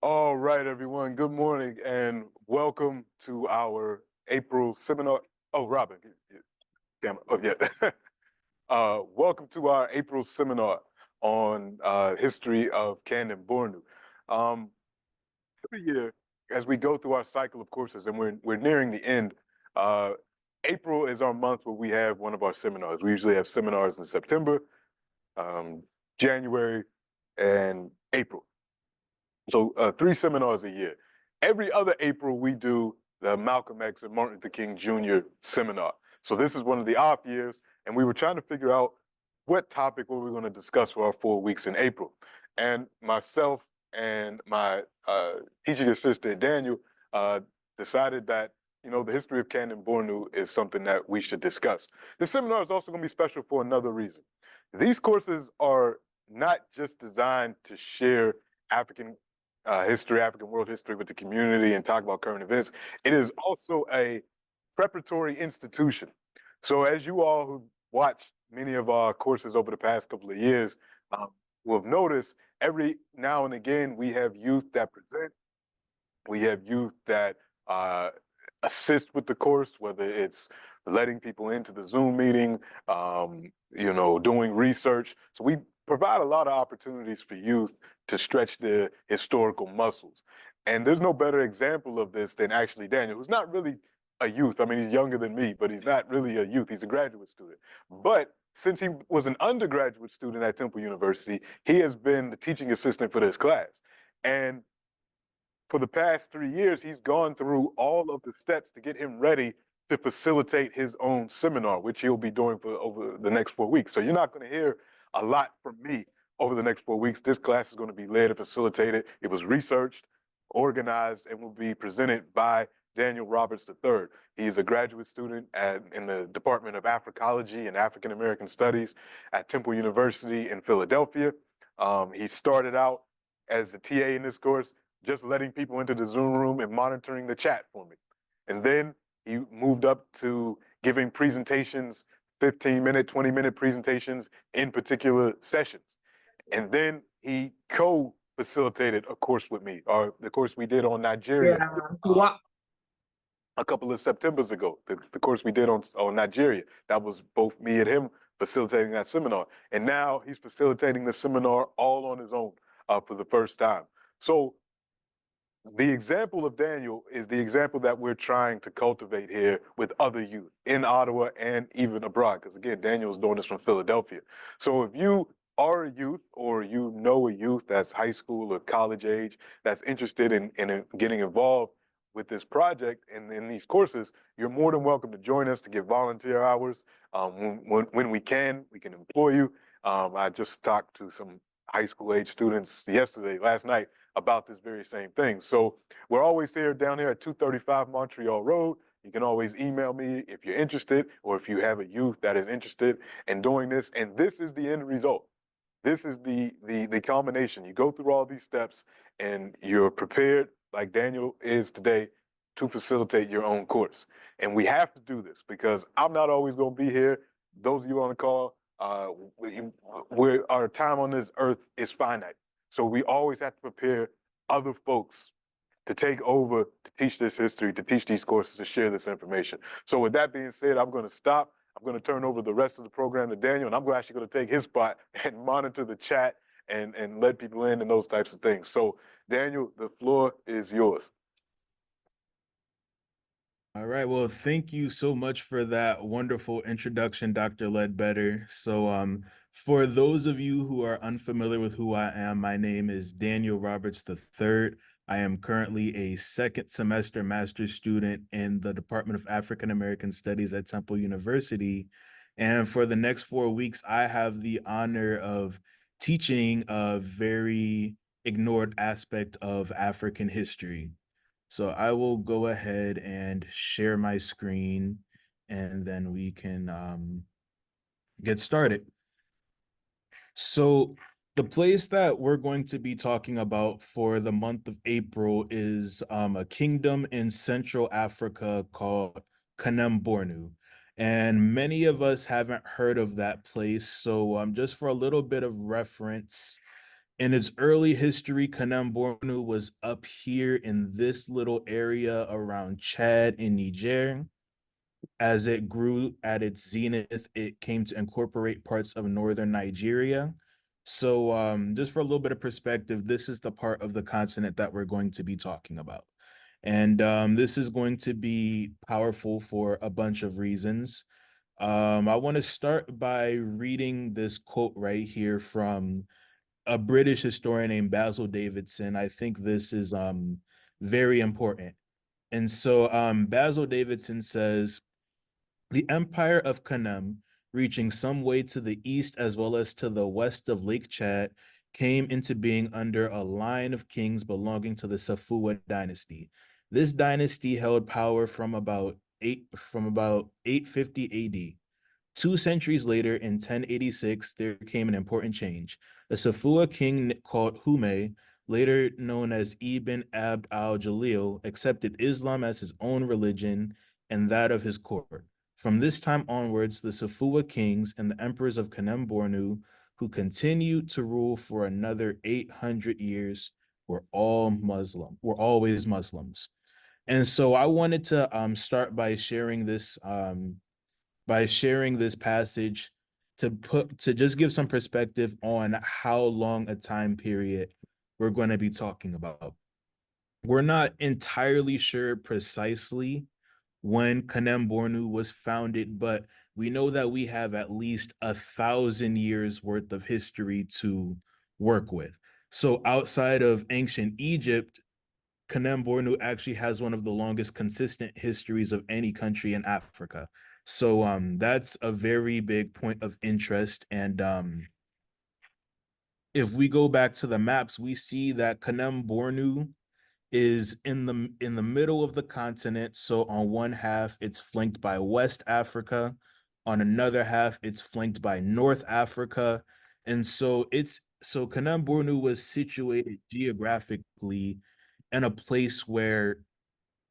All right, everyone. Good morning and welcome to our April seminar. Oh, Robin, damn it. Oh, yeah. Welcome to our April seminar on history of Kanam Bournu. Um, every year, as we go through our cycle of courses, and we're nearing the end, uh, April is our month where we have one of our seminars. We usually have seminars in September, um, January, and April. So 3 seminars a year. Every other April, we do the Malcolm X and Martin Luther King Jr. seminar. So this is one of the off years, and we were trying to figure out what topic were we going to discuss for our 4 weeks in April. And myself and my teaching assistant, Daniel, uh, decided that, the history of Kanam Bournu is something that we should discuss. This seminar is also going to be special for another reason. These courses are not just designed to share African history, African world history with the community and talk about current events. It is also a preparatory institution. So as you all who watched many of our courses over the past couple of years will have noticed, every now and again we have youth that present, we have youth that assist with the course, whether it's letting people into the Zoom meeting, doing research. So we provide a lot of opportunities for youth to stretch their historical muscles. And there's no better example of this than actually Daniel, who's not really a youth. I mean, he's younger than me, but he's not really a youth. He's a graduate student. But since he was an undergraduate student at Temple University, he has been the teaching assistant for this class. And for the past 3 years, he's gone through all of the steps to get him ready to facilitate his own seminar, which he'll be doing for over the next 4 weeks. So you're not going to hear a lot from me over the next 4 weeks. This class is going to be led and facilitated. It was researched, organized, and will be presented by Daniel Roberts III. He is a graduate student in the Department of Africology and African American Studies at Temple University in Philadelphia. He started out as a TA in this course, just letting people into the Zoom room and monitoring the chat for me. And then he moved up to giving presentations, 15-minute, 20-minute presentations in particular sessions. And then he co-facilitated a course with me, or the course we did on Nigeria a couple of Septembers ago, the course we did on Nigeria. That was both me and him facilitating that seminar. And now he's facilitating the seminar all on his own for the first time. So the example of Daniel is the example that we're trying to cultivate here with other youth in Ottawa and even abroad. Because again, Daniel is doing this from Philadelphia. So if you are a youth or you know a youth that's high school or college age that's interested in getting involved with this project and in these courses, you're more than welcome to join us to get volunteer hours. When we can employ you. I just talked to some high school age students last night, about this very same thing. So we're always here down here at 235 Montreal Road. You can always email me if you're interested, or if you have a youth that is interested in doing this. And this is the end result. This is the culmination. You go through all these steps and you're prepared, like Daniel is today, to facilitate your own course. And we have to do this because I'm not always going to be here. Those of you on the call, our time on this earth is finite. So we always have to prepare other folks to take over, to teach this history, to teach these courses, to share this information. So with that being said, I'm going to stop. I'm going to turn over the rest of the program to Daniel, and I'm actually going to take his spot and monitor the chat and let people in and those types of things. So Daniel, the floor is yours. All right. Well, thank you so much for that wonderful introduction, Dr. Ledbetter. So, for those of you who are unfamiliar with who I am, my name is Daniel Roberts III. I am currently a second semester master's student in the Department of African American Studies at Temple University. And for the next 4 weeks, I have the honor of teaching a very ignored aspect of African history. So I will go ahead and share my screen, and then we can get started. So the place that we're going to be talking about for the month of April is a kingdom in Central Africa called Kanam Bournu. And many of us haven't heard of that place. So just for a little bit of reference, In its early history, Kanam Bournu was up here in this little area around Chad and Niger. As it grew at its zenith, it came to incorporate parts of northern Nigeria. So, just for a little bit of perspective, this is the part of the continent that we're going to be talking about. And this is going to be powerful for a bunch of reasons. I want to start by reading this quote right here from a British historian named Basil Davidson. I think this is very important. And so Basil Davidson says, the Empire of Kanem, reaching some way to the east as well as to the west of Lake Chad, came into being under a line of kings belonging to the Safua dynasty. This dynasty held power from about 850 AD. 2 centuries later, in 1086, there came an important change. A Safua king called Hume, later known as Ibn Abd al-Jalil, accepted Islam as his own religion and that of his court. From this time onwards, the Safua kings and the emperors of Kanem Bornu, who continued to rule for another 800 years, were always Muslims. And so I wanted to start by sharing this passage to just give some perspective on how long a time period we're going to be talking about. We're not entirely sure precisely when Kanem Bornu was founded, but we know that we have at least 1,000 years worth of history to work with. So outside of ancient Egypt, Kanem Bornu actually has one of the longest consistent histories of any country in Africa. So that's a very big point of interest. And if we go back to the maps, we see that Kanem Bornu is in the middle of the continent. So on one half, it's flanked by West Africa. On another half, it's flanked by North Africa. And so Kanem Bornu was situated geographically in a place where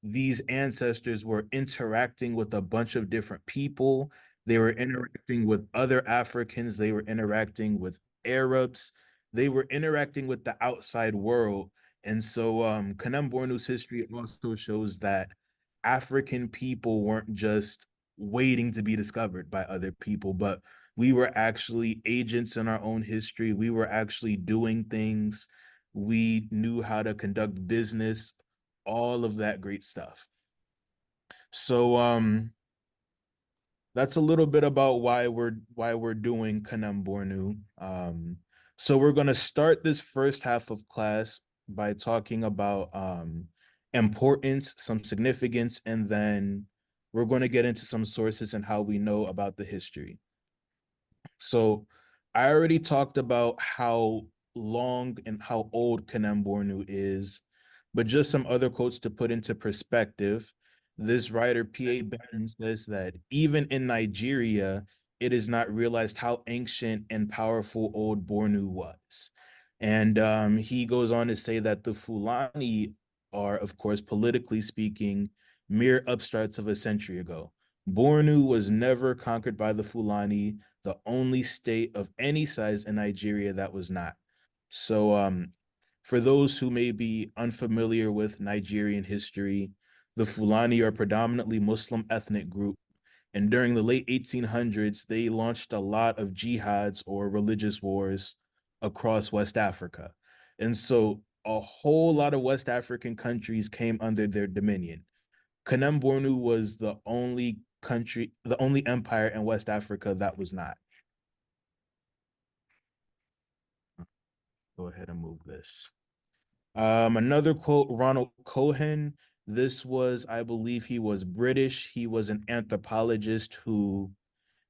these ancestors were interacting with a bunch of different people. They were interacting with other Africans. They were interacting with Arabs. They were interacting with the outside world. And so Kanem Bornu's history also shows that African people weren't just waiting to be discovered by other people, but we were actually agents in our own history. We were actually doing things. We knew how to conduct business, all of that great stuff. So that's a little bit about why we're doing Kanam Bornu. So we're gonna start this first half of class by talking about importance, some significance, and then we're going to get into some sources and how we know about the history. So I already talked about how long and how old Kanam Bornu is, but just some other quotes to put into perspective. This writer, P.A. Benton, says that even in Nigeria, it is not realized how ancient and powerful old Bornu was. And he goes on to say that the Fulani are, of course, politically speaking, mere upstarts of a century ago. Bornu was never conquered by the Fulani, the only state of any size in Nigeria that was not. So, for those who may be unfamiliar with Nigerian history, the Fulani are a predominantly Muslim ethnic group. And during the late 1800s, they launched a lot of jihads or religious wars across West Africa. And so a whole lot of West African countries came under their dominion. Kanem Bornu was the only country, the only empire in West Africa that was not. Go ahead and move this. Another quote, Ronald Cohen. This was, I believe he was British. He was an anthropologist who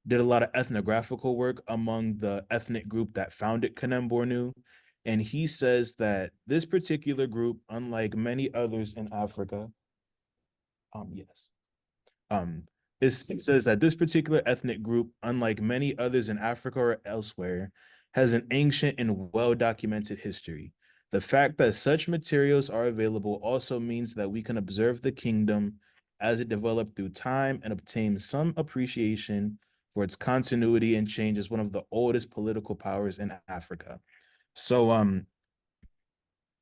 did a lot of ethnographical work among the ethnic group that founded Kanem Bornu. And he says that this particular group, unlike many others in Africa, yes, Um, it says that this particular ethnic group, unlike many others in Africa or elsewhere, has an ancient and well-documented history. The fact that such materials are available also means that we can observe the kingdom as it developed through time and obtain some appreciation for its continuity and change as one of the oldest political powers in Africa. So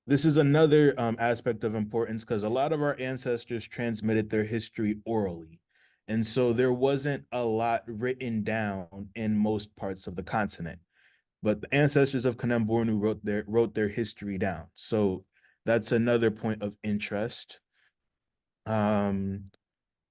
This is another aspect of importance because a lot of our ancestors transmitted their history orally. And so there wasn't a lot written down in most parts of the continent. But the ancestors of Kanam Bournu wrote their history down. So that's another point of interest. Um,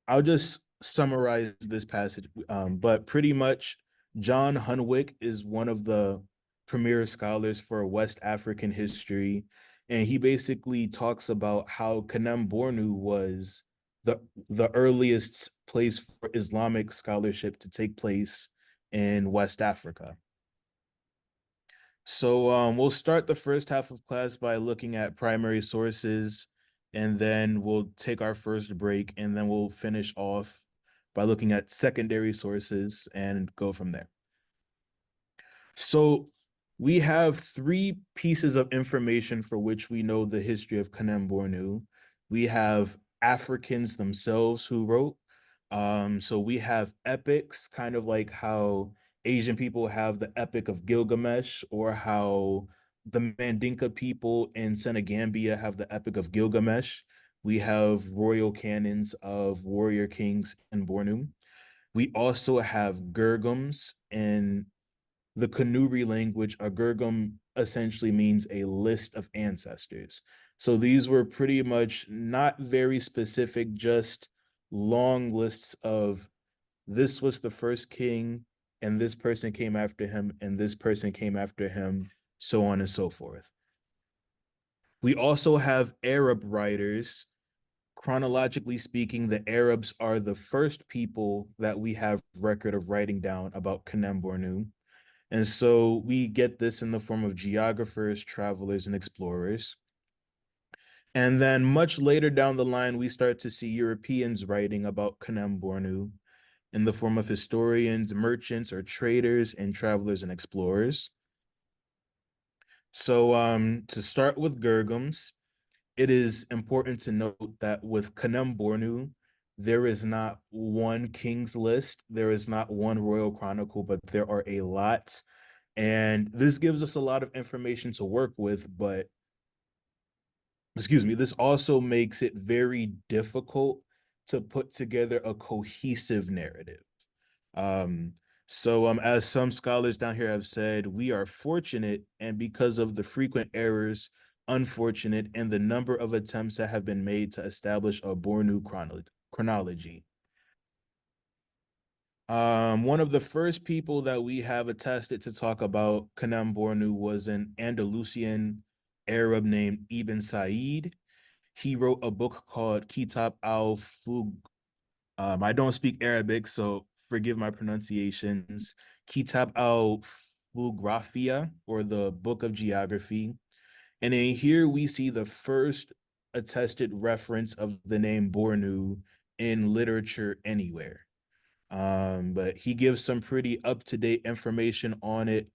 I'll just summarize this passage, but pretty much John Hunwick is one of the premier scholars for West African history, and he basically talks about how Kanem Bornu was the the earliest place for Islamic scholarship to take place in West Africa. So we'll start the first half of class by looking at primary sources, and then we'll take our first break, and then we'll finish off by looking at secondary sources and go from there. So we have three pieces of information for which we know the history of Kanem Bornu. We have Africans themselves who wrote. So we have epics, kind of like how Asian people have the Epic of Gilgamesh, or how the Mandinka people in Senegambia have the Epic of Gilgamesh. We have royal canons of warrior kings in Bornu. We also have Gurgums in the Kanuri language. A Gurgum essentially means a list of ancestors. So these were pretty much not very specific, just long lists of this was the first king, and this person came after him, and this person came after him, so on and so forth. We also have Arab writers. Chronologically speaking, the Arabs are the first people that we have record of writing down about Kanem Bornu. And so we get this in the form of geographers, travelers, and explorers. And then much later down the line, we start to see Europeans writing about Kanem Bornu in the form of historians, merchants, or traders, and travelers and explorers. So to start with Gurgums, it is important to note that with Kanem Bornu, there is not one king's list, there is not one royal chronicle, but there are a lot. And this gives us a lot of information to work with, but excuse me, this also makes it very difficult to put together a cohesive narrative. Um, as some scholars down here have said, we are fortunate, and because of the frequent errors, unfortunate, and the number of attempts that have been made to establish a Bornu chronology. One of the first people that we have attested to talk about Kanam Bornu was an Andalusian Arab named Ibn Said. He wrote a book called Kitab al-Fug. I don't speak Arabic, so forgive my pronunciations. Kitab al-Fugraphia, or the Book of Geography. And in here we see the first attested reference of the name Bornu in literature anywhere. But he gives some pretty up-to-date information on it.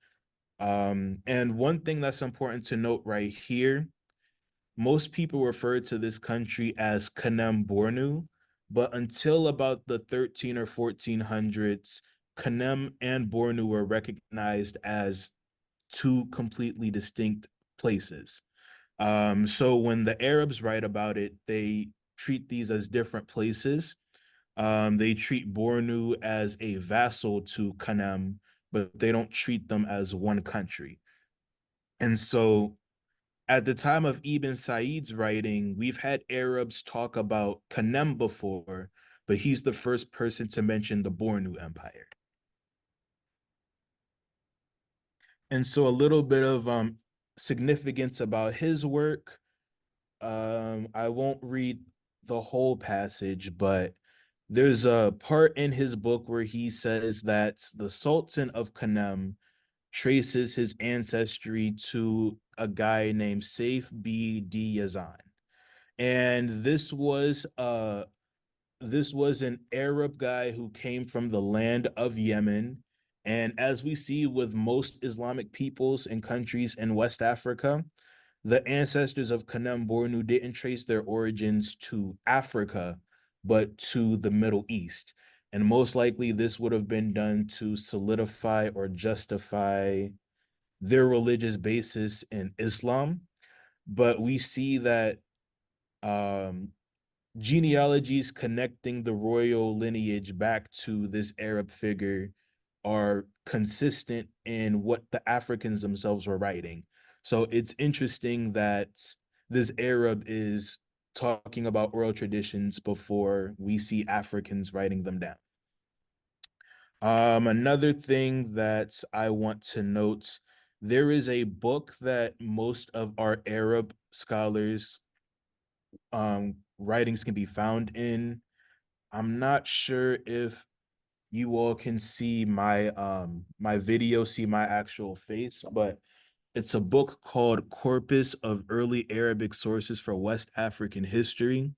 And one thing that's important to note right here, most people refer to this country as Kanem Bornu, but until about the 13 or 1400s, Kanem and Bornu were recognized as two completely distinct places. So when the Arabs write about it, they treat these as different places. They treat Bornu as a vassal to Kanem, but they don't treat them as one country. And so at the time of Ibn Said's writing, we've had Arabs talk about Kanem before, but he's the first person to mention the Bornu Empire. And so a little bit of significance about his work. I won't read the whole passage, but there's a part in his book where he says that the Sultan of Kanem traces his ancestry to a guy named Saif B.D. Yazan. And this was an Arab guy who came from the land of Yemen. And as we see with most Islamic peoples and countries in West Africa, the ancestors of Kanem Bornu didn't trace their origins to Africa, but to the Middle East. And most likely this would have been done to solidify or justify their religious basis in Islam. but we see that um, genealogies connecting the royal lineage back to this Arab figure are consistent in what the Africans themselves were writing. So it's interesting that this Arab is talking about oral traditions before we see Africans writing them down. Another thing that I want to note, there is a book that most of our Arab scholars writings can be found in. I'm not sure if you all can see my video, see my actual face, but it's a book called Corpus of Early Arabic Sources for West African History.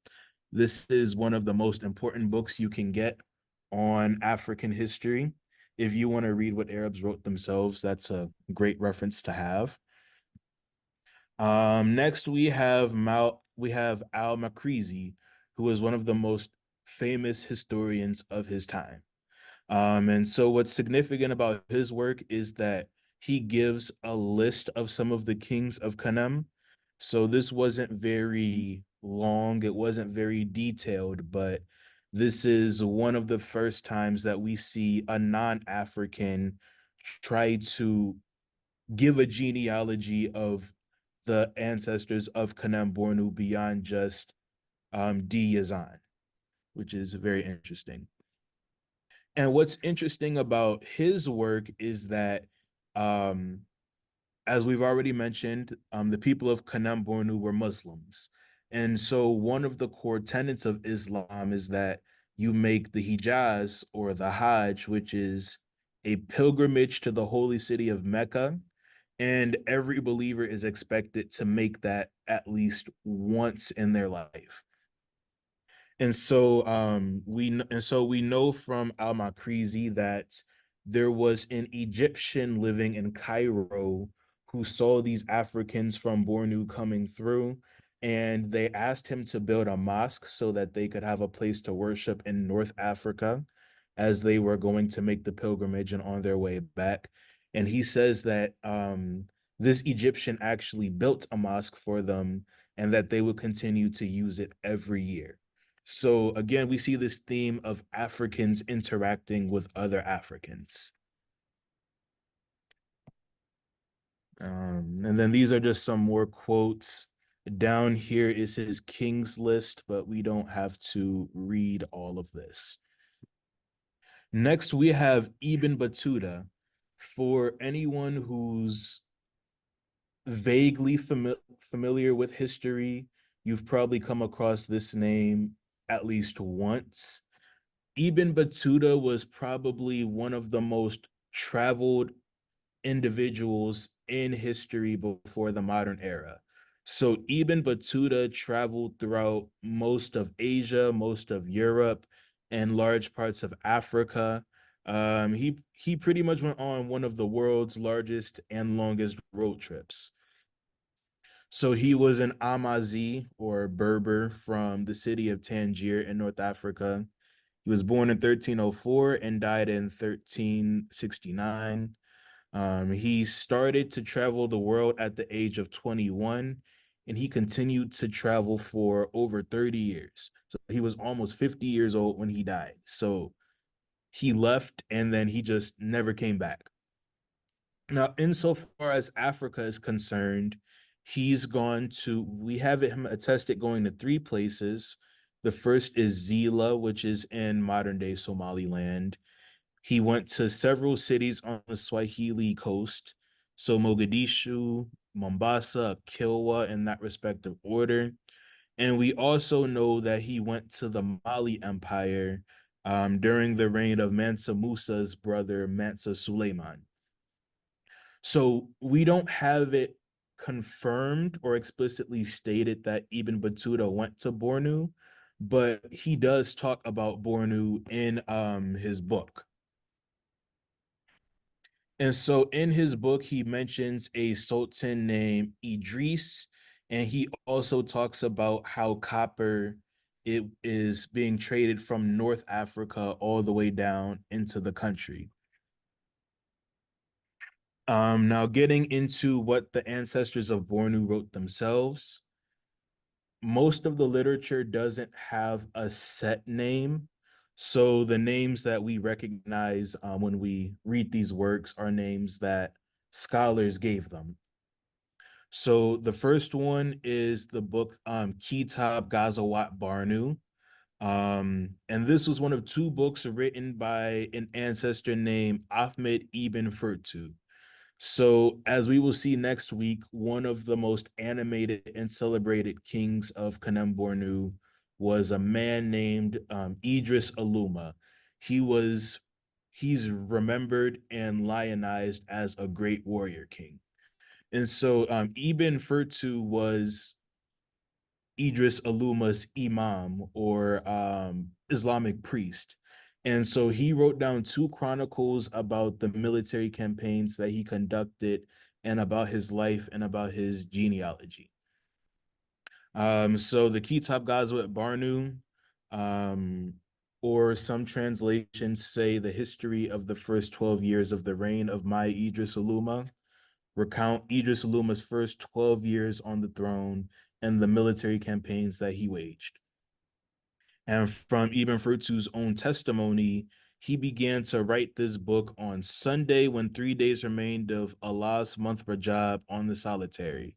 This is one of the most important books you can get on African history. If you want to read what Arabs wrote themselves, that's a great reference to have. Next we have Al-Makrizi, who is one of the most famous historians of his time. And so what's significant about his work is that he gives a list of some of the kings of Kanem. So this wasn't very long, it wasn't very detailed, but this is one of the first times that we see a non-African try to give a genealogy of the ancestors of Kanam Bournu beyond just D Yazan, which is very interesting. And what's interesting about his work is that, um, as we've already mentioned, the people of Kanam Bournu were Muslims. And so one of the core tenets of Islam is that you make the Hijaz or the Hajj, which is a pilgrimage to the holy city of Mecca. And every believer is expected to make that at least once in their life. And so we know from Al-Makrizi that there was an Egyptian living in Cairo who saw these Africans from Bornu coming through, and they asked him to build a mosque so that they could have a place to worship in North Africa as they were going to make the pilgrimage and on their way back. And he says that this Egyptian actually built a mosque for them and that they would continue to use it every year. So again, we see this theme of Africans interacting with other Africans. And then these are just some more quotes. Down here is his king's list, but we don't have to read all of this. Next, we have Ibn Battuta. For anyone who's vaguely familiar with history, you've probably come across this name at least once. Ibn Battuta was probably one of the most traveled individuals in history before the modern era. So Ibn Battuta traveled throughout most of Asia, most of Europe, and large parts of Africa. He pretty much went on one of the world's largest and longest road trips. So he was an Amazi or Berber from the city of Tangier in North Africa. He was born in 1304 and died in 1369. He started to travel the world at the age of 21, and he continued to travel for over 30 years. So he was almost 50 years old when he died. So he left and then he just never came back. Now, insofar as Africa is concerned, we have him attested going to three places. The first is Zila, which is in modern day Somaliland. He went to several cities on the Swahili coast, so Mogadishu, Mombasa, Kilwa, in that respective order. And we also know that he went to the Mali Empire during the reign of Mansa Musa's brother, Mansa Suleiman. So we don't have it confirmed or explicitly stated that Ibn Battuta went to Bornu, but he does talk about Bornu in his book. And so in his book, he mentions a sultan named Idris, and he also talks about how copper it is being traded from North Africa all the way down into the country. Now getting into what the ancestors of Bornu wrote themselves, most of the literature doesn't have a set name. So the names that we recognize when we read these works are names that scholars gave them. So the first one is the book Kitab Ghazawat Barnu. And this was one of two books written by an ancestor named Ahmed ibn Furtu. So, as we will see next week, one of the most animated and celebrated kings of Kanam Bournu was a man named Idris Aluma. He was he's remembered and lionized as a great warrior king. And so Ibn Furtu was Idris Aluma's imam or Islamic priest. And so he wrote down two chronicles about the military campaigns that he conducted and about his life and about his genealogy. So the Kitab Ghazawat Barnu, or some translations say the history of the first 12 years of the reign of my Idris Aluma, recount Idris Aluma's first 12 years on the throne and the military campaigns that he waged. And from Ibn Furtu's own testimony, he began to write this book on Sunday when 3 days remained of Allah's month Rajab on the solitary.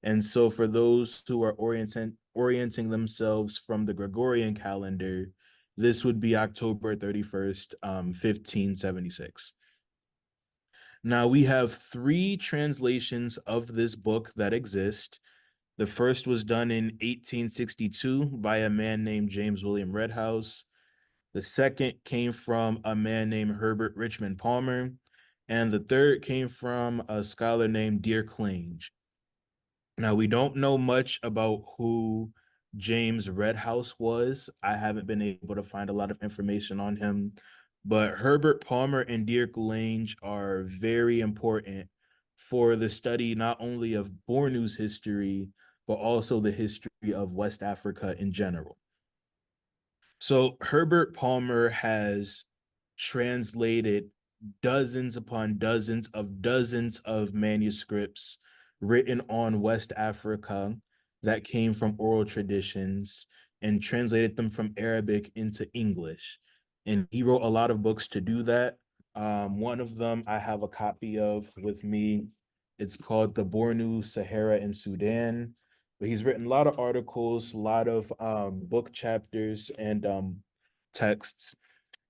And so for those who are orienting themselves from the Gregorian calendar, this would be October 31st, 1576. Now we have three translations of this book that exist. The first was done in 1862 by a man named James William Redhouse. The second came from a man named Herbert Richmond Palmer. And the third came from a scholar named Dirk Lange. Now, we don't know much about who James Redhouse was. I haven't been able to find a lot of information on him, but Herbert Palmer and Dirk Lange are very important for the study not only of Bornu's history, but also the history of West Africa in general. So Herbert Palmer has translated dozens of manuscripts written on West Africa that came from oral traditions and translated them from Arabic into English. And he wrote a lot of books to do that. One of them I have a copy of with me. It's called The Bornu, Sahara, and Sudan. But he's written a lot of articles, a lot of book chapters and texts.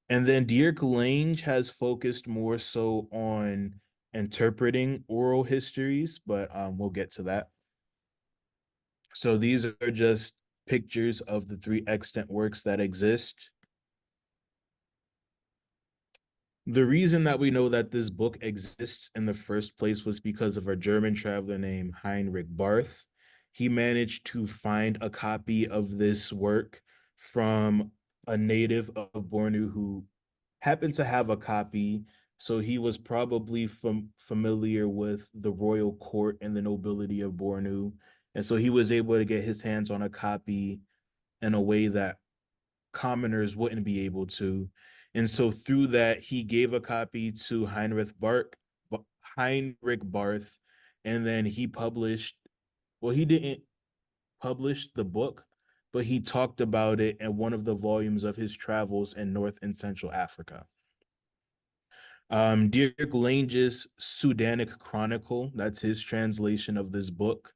And then Dirk Lange has focused more so on interpreting oral histories, but we'll get to that. So these are just pictures of the three extant works that exist. The reason that we know that this book exists in the first place was because of a German traveler named Heinrich Barth. He managed to find a copy of this work from a native of Bornu who happened to have a copy. So he was probably familiar with the royal court and the nobility of Bornu. And so he was able to get his hands on a copy in a way that commoners wouldn't be able to. And so through that, he gave a copy to Heinrich Barth, and then he published, well, he didn't publish the book, but he talked about it in one of the volumes of his travels in North and Central Africa. Dirk Lange's Sudanic Chronicle, that's his translation of this book,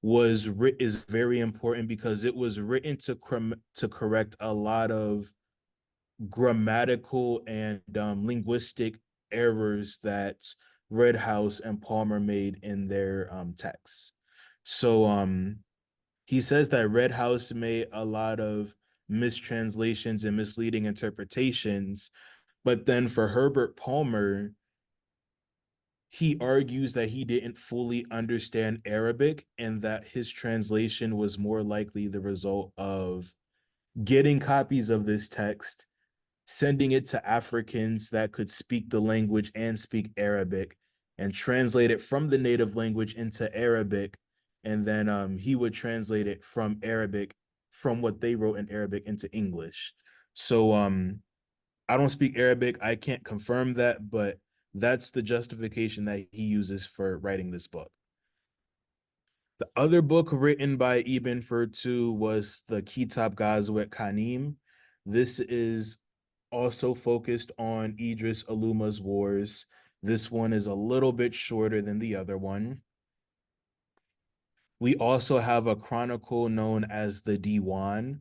is very important because it was written to correct a lot of grammatical and linguistic errors that Redhouse and Palmer made in their texts. So he says that Redhouse made a lot of mistranslations and misleading interpretations, but then for Herbert Palmer, he argues that he didn't fully understand Arabic and that his translation was more likely the result of getting copies of this text, sending it to Africans that could speak the language and speak Arabic, and translate it from the native language into Arabic. And then he would translate it from Arabic, from what they wrote in Arabic into English. So I don't speak Arabic. I can't confirm that, but That's the justification that he uses for writing this book. The other book written by Ibn Fertu was the Kitab Ghazwat Kanim. This is also focused on Idris Aluma's wars. This one is a little bit shorter than the other one. We also have a chronicle known as the Diwan.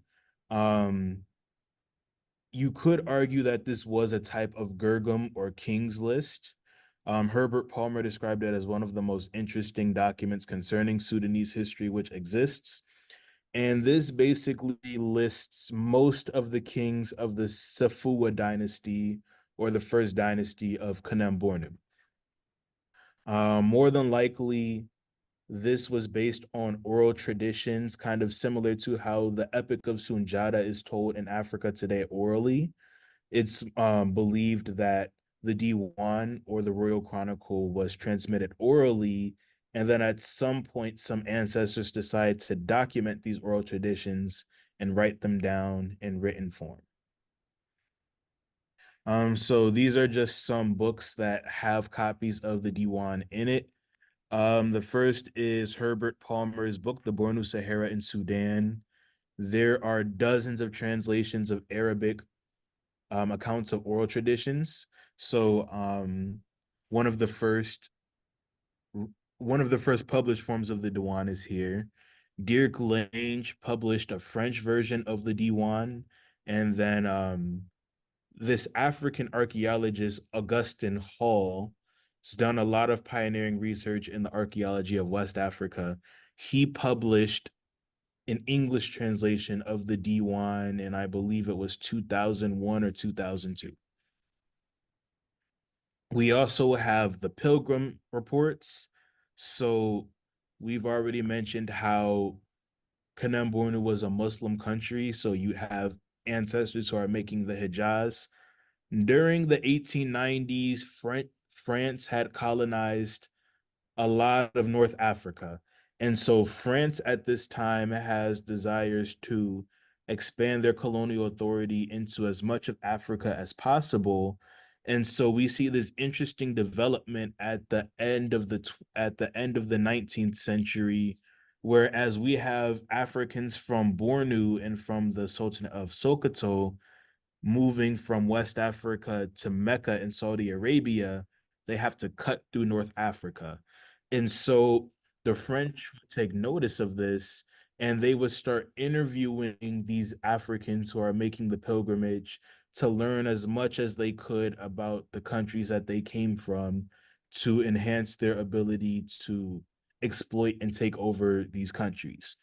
You could argue that this was a type of Gergum or King's List. Herbert Palmer described it as one of the most interesting documents concerning Sudanese history which exists. And this basically lists most of the kings of the Safua dynasty or the first dynasty of Kanam Bournu. More than likely, this was based on oral traditions, kind of similar to how the Epic of Sunjata is told in Africa today orally. It's believed that the Diwan or the Royal Chronicle was transmitted orally, and then at some point, some ancestors decided to document these oral traditions and write them down in written form. So these are just some books that have copies of the Diwan in it. The first is Herbert Palmer's book, The Bornu Sahara in Sudan. There are dozens of translations of Arabic accounts of oral traditions. So one of the first published forms of the Diwan is here. Dirk Lange published a French version of the Diwan, and then this African archaeologist Augustin Hall has done a lot of pioneering research in the archaeology of West Africa. He published an English translation of the Diwan, and I believe it was 2001 or 2002. We also have the Pilgrim reports. So we've already mentioned how Kanam Bournu was a Muslim country. So you have ancestors who are making the Hijaz. During the 1890s, France had colonized a lot of North Africa. And so France at this time has desires to expand their colonial authority into as much of Africa as possible. And so we see this interesting development at the end of the 19th century, whereas we have Africans from Bornu and from the Sultanate of Sokoto moving from West Africa to Mecca in Saudi Arabia, they have to cut through North Africa. And so the French would take notice of this and they would start interviewing these Africans who are making the pilgrimage to learn as much as they could about the countries that they came from to enhance their ability to exploit and take over these countries.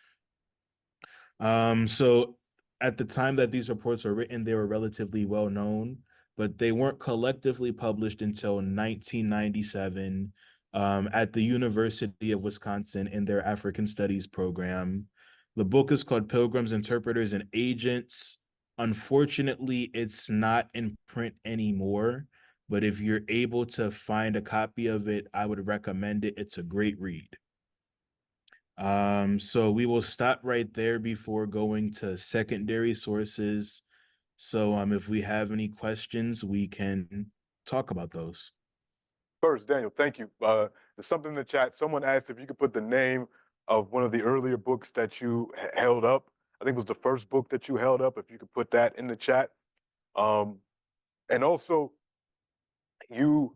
So at the time that these reports were written, they were relatively well known, but they weren't collectively published until 1997 at the University of Wisconsin in their African Studies program. The book is called Pilgrims, Interpreters, and Agents. Unfortunately, it's not in print anymore, but if you're able to find a copy of it, I would recommend it. It's a great read. So we will stop right there before going to secondary sources. So if we have any questions, we can talk about those. First, Daniel, thank you. There's something in the chat. Someone asked if you could put the name of one of the earlier books that you held up. I think it was the first book that you held up, if you could put that in the chat. And also, you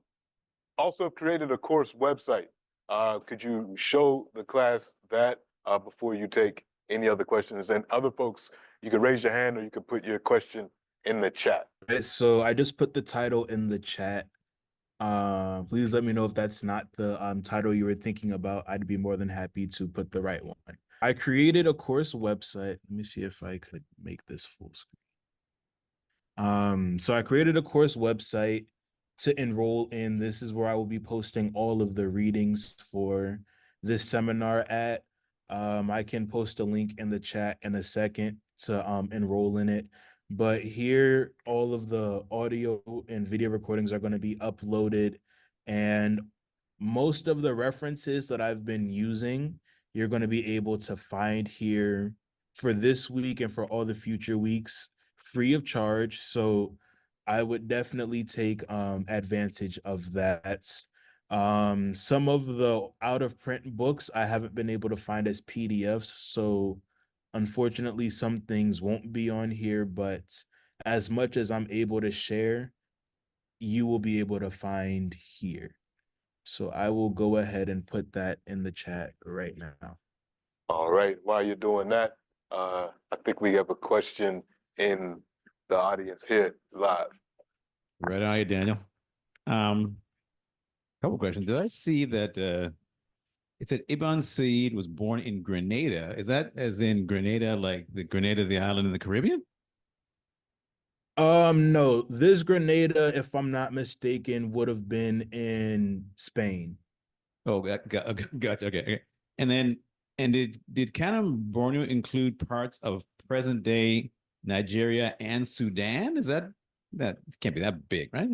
also created a course website. Could you show the class that before you take any other questions? And other folks, you could raise your hand or you could put your question in the chat. Okay, so I just put the title in the chat. Please let me know if that's not the title you were thinking about. I'd be more than happy to put the right one. I created a course website. Let me see if I could make this full screen. So I created a course website to enroll in. This is where I will be posting all of the readings for this seminar at. I can post a link in the chat in a second to enroll in it. But here, all of the audio and video recordings are going to be uploaded. And most of the references that I've been using, you're going to be able to find here for this week and for all the future weeks free of charge. So I would definitely take advantage of that. Some of the out of print books I haven't been able to find as PDFs, so unfortunately some things won't be on here, but as much as I'm able to share, you will be able to find here. So I will go ahead and put that in the chat right now. All right. While you're doing that, I think we have a question in the audience here live. Right on, Daniel. Couple questions. Did I see that it said Ibn Said was born in Grenada? Is that as in Grenada, like the Grenada, the island in the Caribbean? No, this Grenada, if I'm not mistaken, would have been in Spain. Oh, gotcha. Okay. And then, did Kanam Bournu include parts of present day Nigeria and Sudan? Is that can't be that big, right?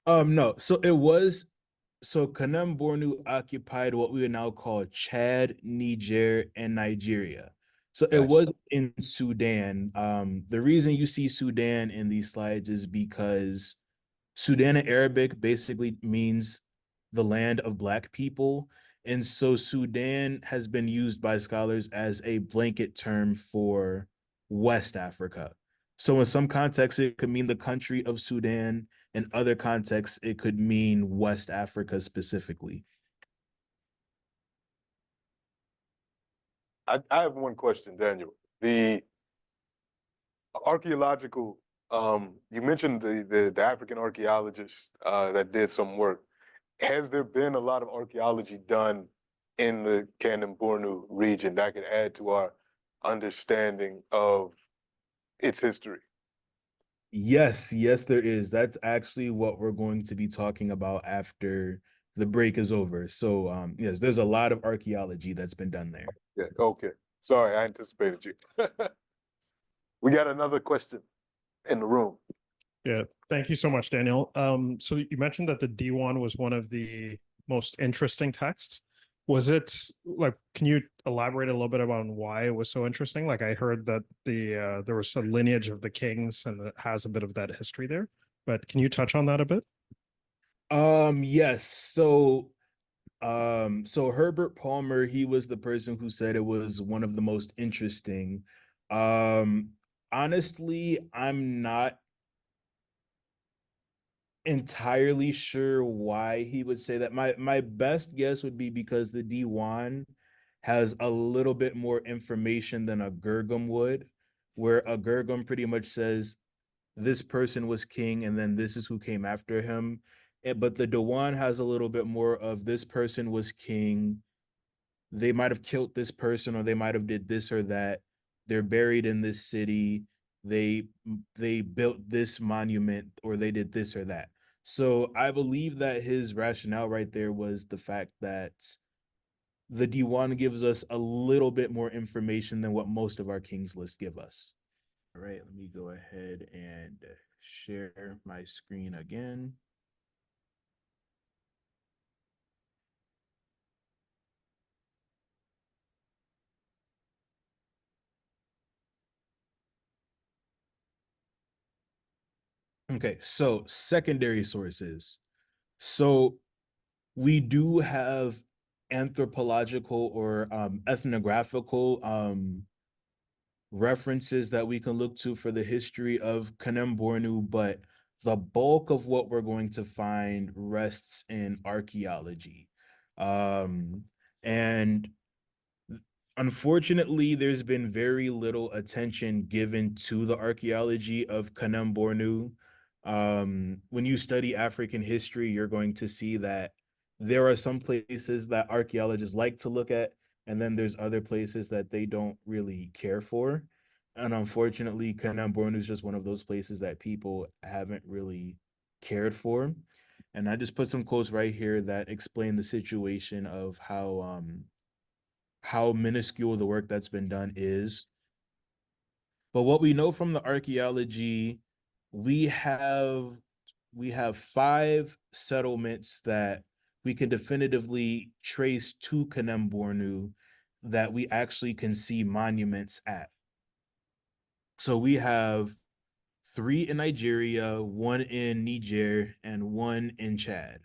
No, so Kanam Bournu occupied what we would now call Chad, Niger, and Nigeria. So it Gotcha. was in Sudan. The reason you see Sudan in these slides is because Sudan in Arabic basically means the land of Black people. And so Sudan has been used by scholars as a blanket term for West Africa. So in some contexts, it could mean the country of Sudan. In other contexts, it could mean West Africa specifically. I have one question, Daniel. The archaeological, you mentioned the African archaeologists that did some work. Has there been a lot of archaeology done in the Kanam Bournu region that could add to our understanding of its history? Yes, there is. That's actually what we're going to be talking about after the break is over. So, yes, there's a lot of archaeology that's been done there. Yeah, okay. Sorry, I anticipated you. We got another question in the room. Yeah, thank you so much, Daniel. So you mentioned that the D1 was one of the most interesting texts. Was it like, can you elaborate a little bit about why it was so interesting? Like I heard that there was a lineage of the kings and it has a bit of that history there, but can you touch on that a bit? Yes. So Herbert Palmer, he was the person who said it was one of the most interesting. Honestly, I'm not entirely sure why he would say that. My best guess would be because the D1 has a little bit more information than a Gergum would, where a Gergum pretty much says this person was king and then this is who came after him. But the Dewan has a little bit more of this person was king. They might have killed this person or they might have did this or that. They're buried in this city. They built this monument or they did this or that. So I believe that his rationale right there was the fact that the D1 gives us a little bit more information than what most of our Kings list give us. All right, let me go ahead and share my screen again. Okay, so secondary sources. So we do have anthropological or ethnographical references that we can look to for the history of Kanam Bournu, but the bulk of what we're going to find rests in archaeology. And unfortunately, there's been very little attention given to the archaeology of Kanam Bournu. When you study African history, you're going to see that there are some places that archaeologists like to look at, and then there's other places that they don't really care for. And unfortunately, Kanam Bournu is just one of those places that people haven't really cared for. And I just put some quotes right here that explain the situation of how minuscule the work that's been done is. But what we know from the archaeology, we have 5 settlements that we can definitively trace to Kanam Bournu that we actually can see monuments at. So we have 3 in Nigeria, 1 in Niger, and 1 in Chad.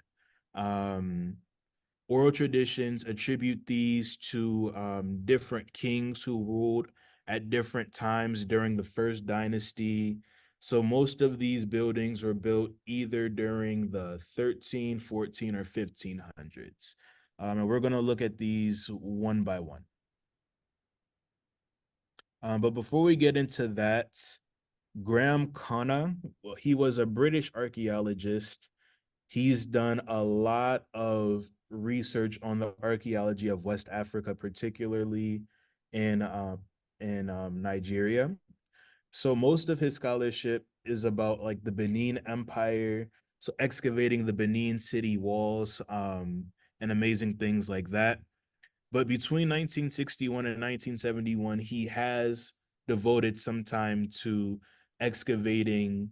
Oral traditions attribute these to different kings who ruled at different times during the first dynasty. So most of these buildings were built either during the 13, 14, or 1500s. And we're going to look at these one by one. But before we get into that, Graham Connor, well, he was a British archaeologist. He's done a lot of research on the archaeology of West Africa, particularly in Nigeria. So most of his scholarship is about like the Benin Empire, so excavating the Benin city walls, and amazing things like that. But between 1961 and 1971, he has devoted some time to excavating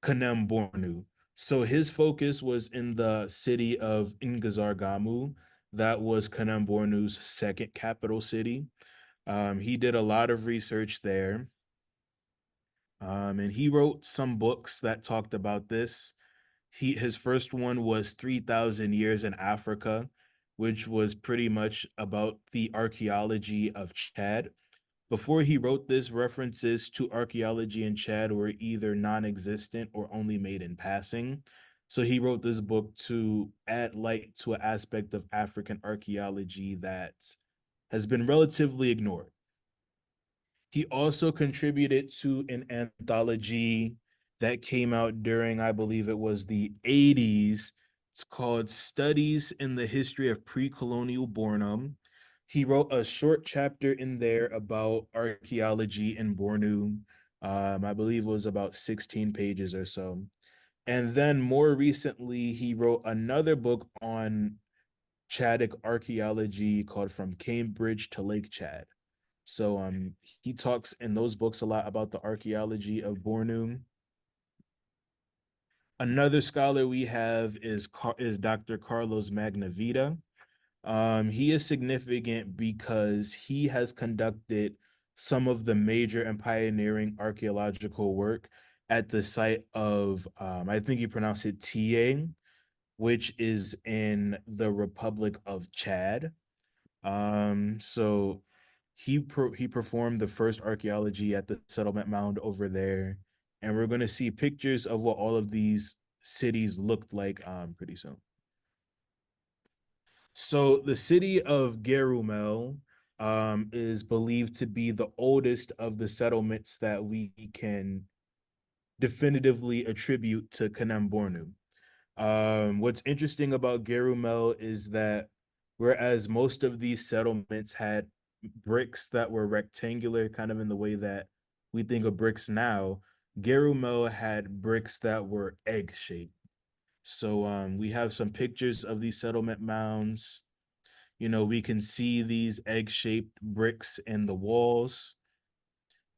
Kanam Bournu. So his focus was in the city of Ngazargamu. That was Kanam Bournu's second capital city. He did a lot of research there. And he wrote some books that talked about this. His first one was 3,000 Years in Africa, which was pretty much about the archaeology of Chad. Before he wrote this, references to archaeology in Chad were either non-existent or only made in passing. So he wrote this book to add light to an aspect of African archaeology that has been relatively ignored. He also contributed to an anthology that came out during, I believe it was the 80s. It's called Studies in the History of Pre-Colonial Bornum. He wrote a short chapter in there about archaeology in Bornu. I believe it was about 16 pages or so. And then more recently, he wrote another book on Chadic archaeology called From Cambridge to Lake Chad. So he talks in those books a lot about the archaeology of Bornu. Another scholar we have is Dr. Carlos Magnavita. He is significant because he has conducted some of the major and pioneering archaeological work at the site of, I think you pronounce it Tieng, which is in the Republic of Chad. So he performed the first archaeology at the settlement mound over there, and we're going to see pictures of what all of these cities looked like pretty soon. So the city of Gerumel is believed to be the oldest of the settlements that we can definitively attribute to Kanam Bournu. What's interesting about Gerumel is that whereas most of these settlements had bricks that were rectangular, kind of in the way that we think of bricks now, Gerumel had bricks that were egg-shaped. So we have some pictures of these settlement mounds. You know, we can see these egg-shaped bricks in the walls.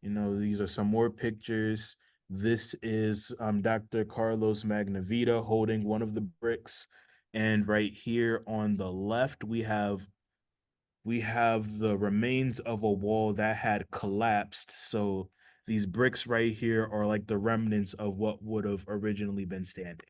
You know, these are some more pictures. This is Dr. Carlos Magnavita holding one of the bricks. And right here on the left, we have the remains of a wall that had collapsed. So these bricks right here are like the remnants of what would have originally been standing.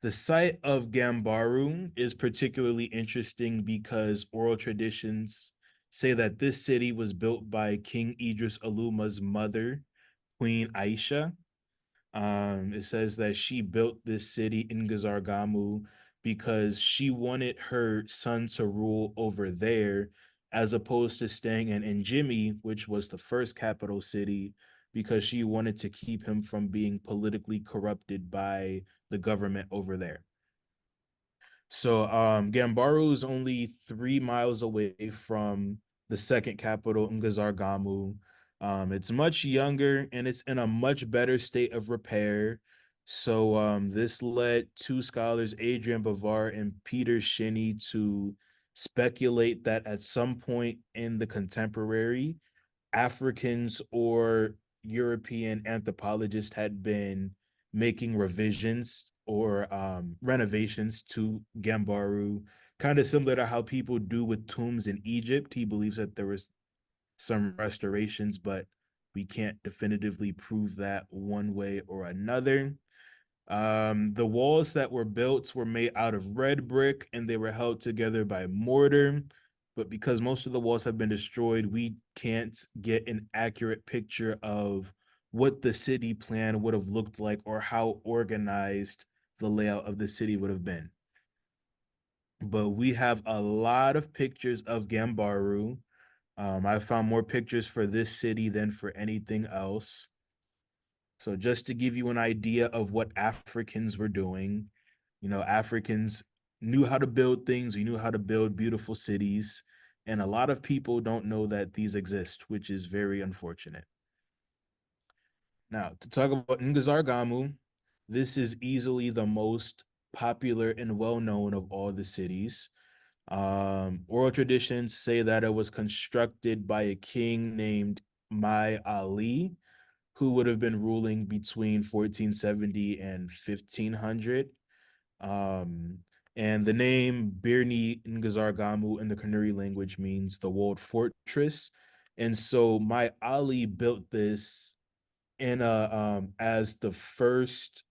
The site of Gambaru is particularly interesting because oral traditions say that this city was built by King Idris Aluma's mother, Queen Aisha. It says that she built this city in Ngazargamu because she wanted her son to rule over there as opposed to staying in Njimi, which was the first capital city, because she wanted to keep him from being politically corrupted by the government over there. So Gambaru is only 3 miles away from the second capital, Ngazargamu. It's much younger and it's in a much better state of repair. So this led two scholars, Adrian Bavar and Peter Shinny, to speculate that at some point in the contemporary, Africans or European anthropologists had been making revisions or renovations to Gambaru, kind of similar to how people do with tombs in Egypt. He believes that there was some restorations, but We can't definitively prove that one way or another. The walls that were built were made out of red brick and they were held together by mortar. But because most of the walls have been destroyed, we can't get an accurate picture of what the city plan would have looked like or how organized the layout of the city would have been. But we have a lot of pictures of Gambaru. I found more pictures for this city than for anything else. So just to give you an idea of what Africans were doing, Africans knew how to build things. We knew how to build beautiful cities. And a lot of people don't know that these exist, which is very unfortunate. Now, to talk about Ngazargamu, this is easily the most popular and well-known of all the cities. Oral traditions say that it was constructed by a king named Mai Ali, who would have been ruling between 1470 and 1500. And the name Birni Ngazargamu in the Kanuri language means the walled fortress. And so Mai Ali built this in as the first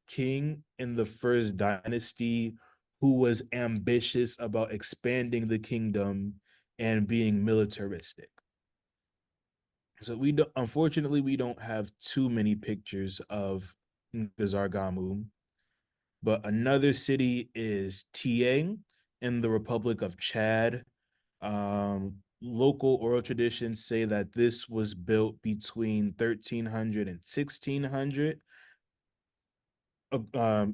king in the first dynasty who was ambitious about expanding the kingdom and being militaristic. So unfortunately, we don't have too many pictures of Ngazargamu, but another city is Tieng in the Republic of Chad. Local oral traditions say that this was built between 1300 and 1600.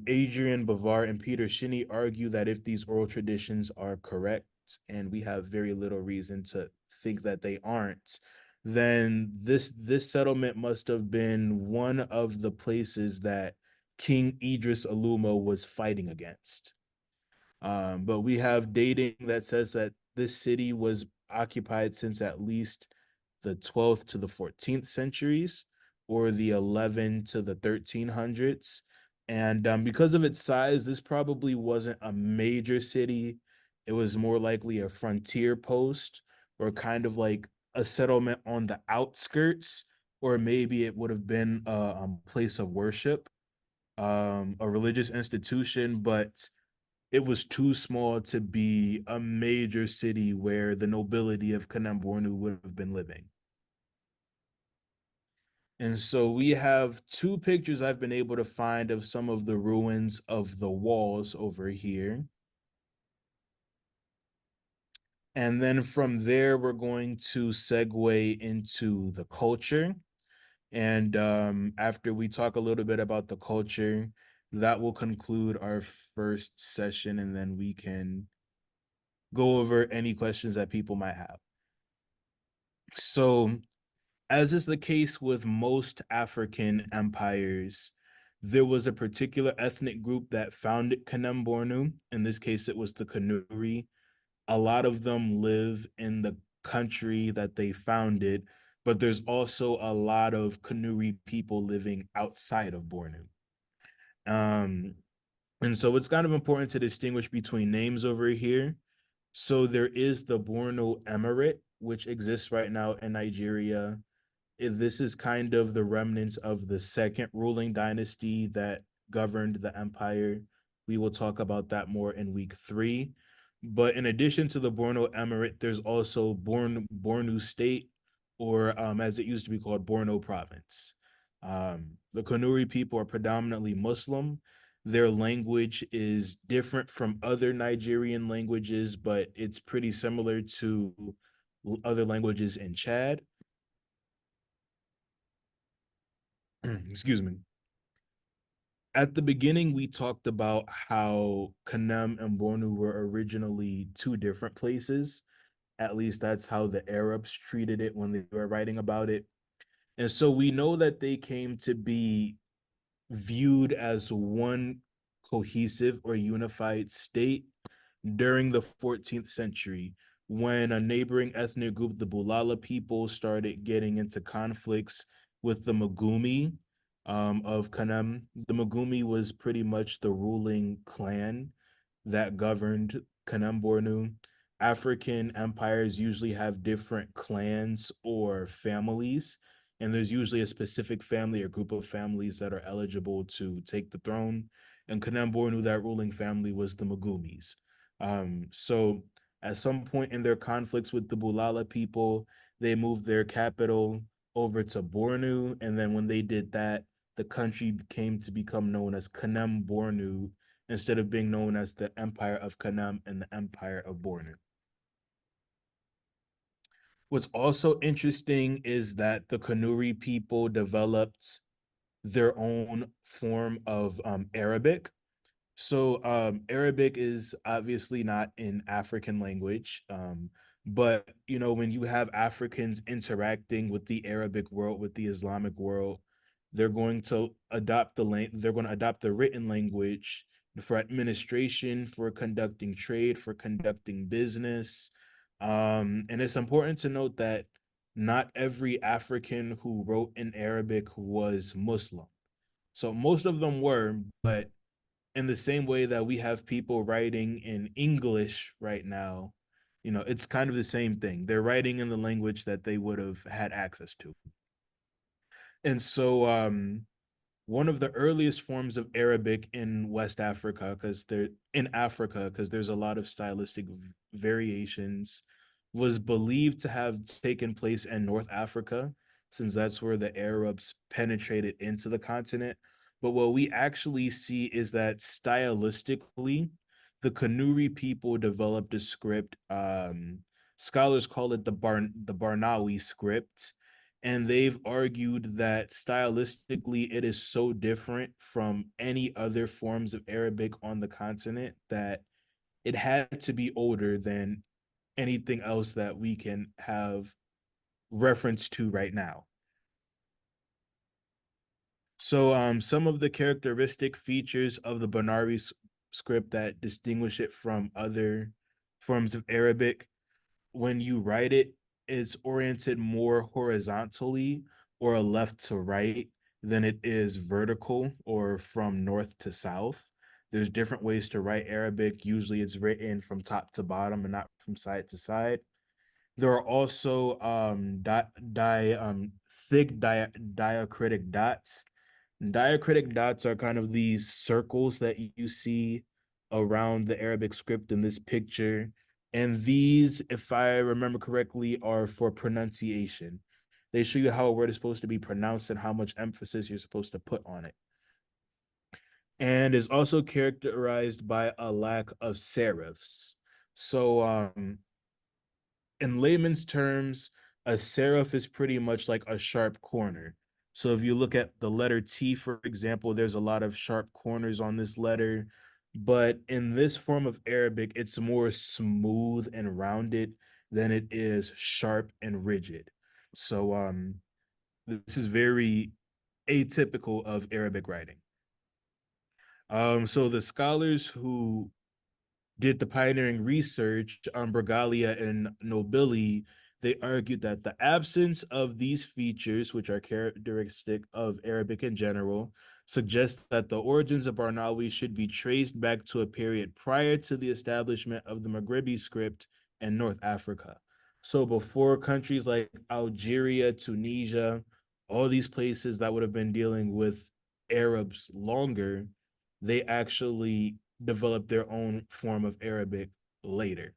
Adrian Bavar and Peter Shinny argue that if these oral traditions are correct, and we have very little reason to think that they aren't, then this settlement must have been one of the places that King Idris Aluma was fighting against. But we have dating that says that this city was occupied since at least the 12th to the 14th centuries, or the 11 to the 1300s. And because of its size, this probably wasn't a major city. It was more likely a frontier post, or kind of like a settlement on the outskirts, or maybe it would have been a place of worship, a religious institution, but it was too small to be a major city where the nobility of Kanam Bournu would have been living. And so we have two pictures I've been able to find of some of the ruins of the walls over here. And then from there, we're going to segue into the culture. And after we talk a little bit about the culture, that will conclude our first session, and then we can go over any questions that people might have. So, as is the case with most African empires, there was a particular ethnic group that founded Kanam Bournu. In this case, it was the Kanuri. A lot of them live in the country that they founded, but there's also a lot of Kanuri people living outside of Bournu. And so it's kind of important to distinguish between names over here. So there is the Borno Emirate, which exists right now in Nigeria. This is kind of the remnants of the second ruling dynasty that governed the empire. We will talk about that more in week 3. But in addition to the Borno Emirate, there's also Bornu State, or as it used to be called, Borno Province. The Kanuri people are predominantly Muslim. Their language is different from other Nigerian languages, but it's pretty similar to other languages in Chad. Excuse me. At the beginning, we talked about how Kanam and Bornu were originally two different places. At least that's how the Arabs treated it when they were writing about it. And so we know that they came to be viewed as one cohesive or unified state during the 14th century, when a neighboring ethnic group, the Bulala people, started getting into conflicts with the Magumi of Kanam. The Magumi was pretty much the ruling clan that governed Kanam Bournu. African empires usually have different clans or families, and there's usually a specific family or group of families that are eligible to take the throne. And Kanam Bournu, that ruling family was the Magumis. So at some point in their conflicts with the Bulala people, they moved their capital over to Bornu, and then when they did that, the country came to become known as Kanam Bournu instead of being known as the Empire of Kanam and the Empire of Bornu. What's also interesting is that the Kanuri people developed their own form of Arabic. So Arabic is obviously not an African language, but you know when you have Africans interacting with the Arabic world, with the Islamic world, they're going to adopt they're going to adopt the written language for administration, for conducting trade, for conducting business. And it's important to note that not every African who wrote in Arabic was Muslim. So most of them were, but in the same way that we have people writing in English right now, you know, it's kind of the same thing. They're writing in the language that they would have had access to. And so one of the earliest forms of Arabic in West Africa, because they're in Africa, because there's a lot of stylistic variations, was believed to have taken place in North Africa, since that's where the Arabs penetrated into the continent. But what we actually see is that stylistically, the Kanuri people developed a script. Scholars call it the Barnawi script, and they've argued that stylistically it is so different from any other forms of Arabic on the continent that it had to be older than anything else that we can have reference to right now. So some of the characteristic features of the Barnawi script that distinguish it from other forms of Arabic: when you write it, it's oriented more horizontally or left to right than it is vertical or from north to south. There's different ways to write Arabic. Usually it's written from top to bottom and not from side to side. There are also thick diacritic dots. Diacritic dots are kind of these circles that you see around the Arabic script in this picture. And these, if I remember correctly, are for pronunciation. They show you how a word is supposed to be pronounced and how much emphasis you're supposed to put on it. And is also characterized by a lack of serifs. So in layman's terms, a serif is pretty much like a sharp corner. So if you look at the letter T, for example, there's a lot of sharp corners on this letter. But in this form of Arabic, it's more smooth and rounded than it is sharp and rigid. So this is very atypical of Arabic writing. So the scholars who did the pioneering research on Bragalia and Nobili, they argued that the absence of these features, which are characteristic of Arabic in general, suggests that the origins of Barnawi should be traced back to a period prior to the establishment of the Maghrebi script in North Africa. So before countries like Algeria, Tunisia, all these places that would have been dealing with Arabs longer, they actually developed their own form of Arabic later.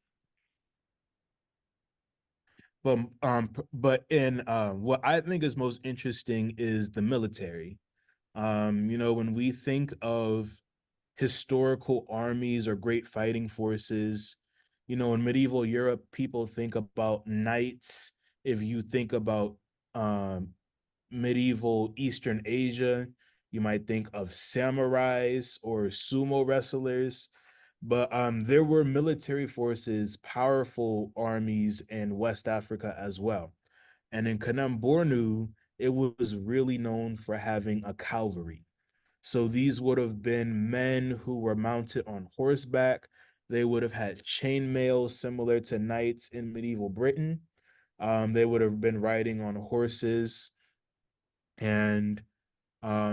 But in what I think is most interesting is the military. You know, when we think of historical armies or great fighting forces, you know, in medieval Europe, people think about knights. If you think about medieval Eastern Asia, you might think of samurais or sumo wrestlers. But there were military forces, powerful armies in West Africa as well. And in Kanam Bournu, it was really known for having a cavalry. So these would have been men who were mounted on horseback. They would have had chainmail similar to knights in medieval Britain. They would have been riding on horses. And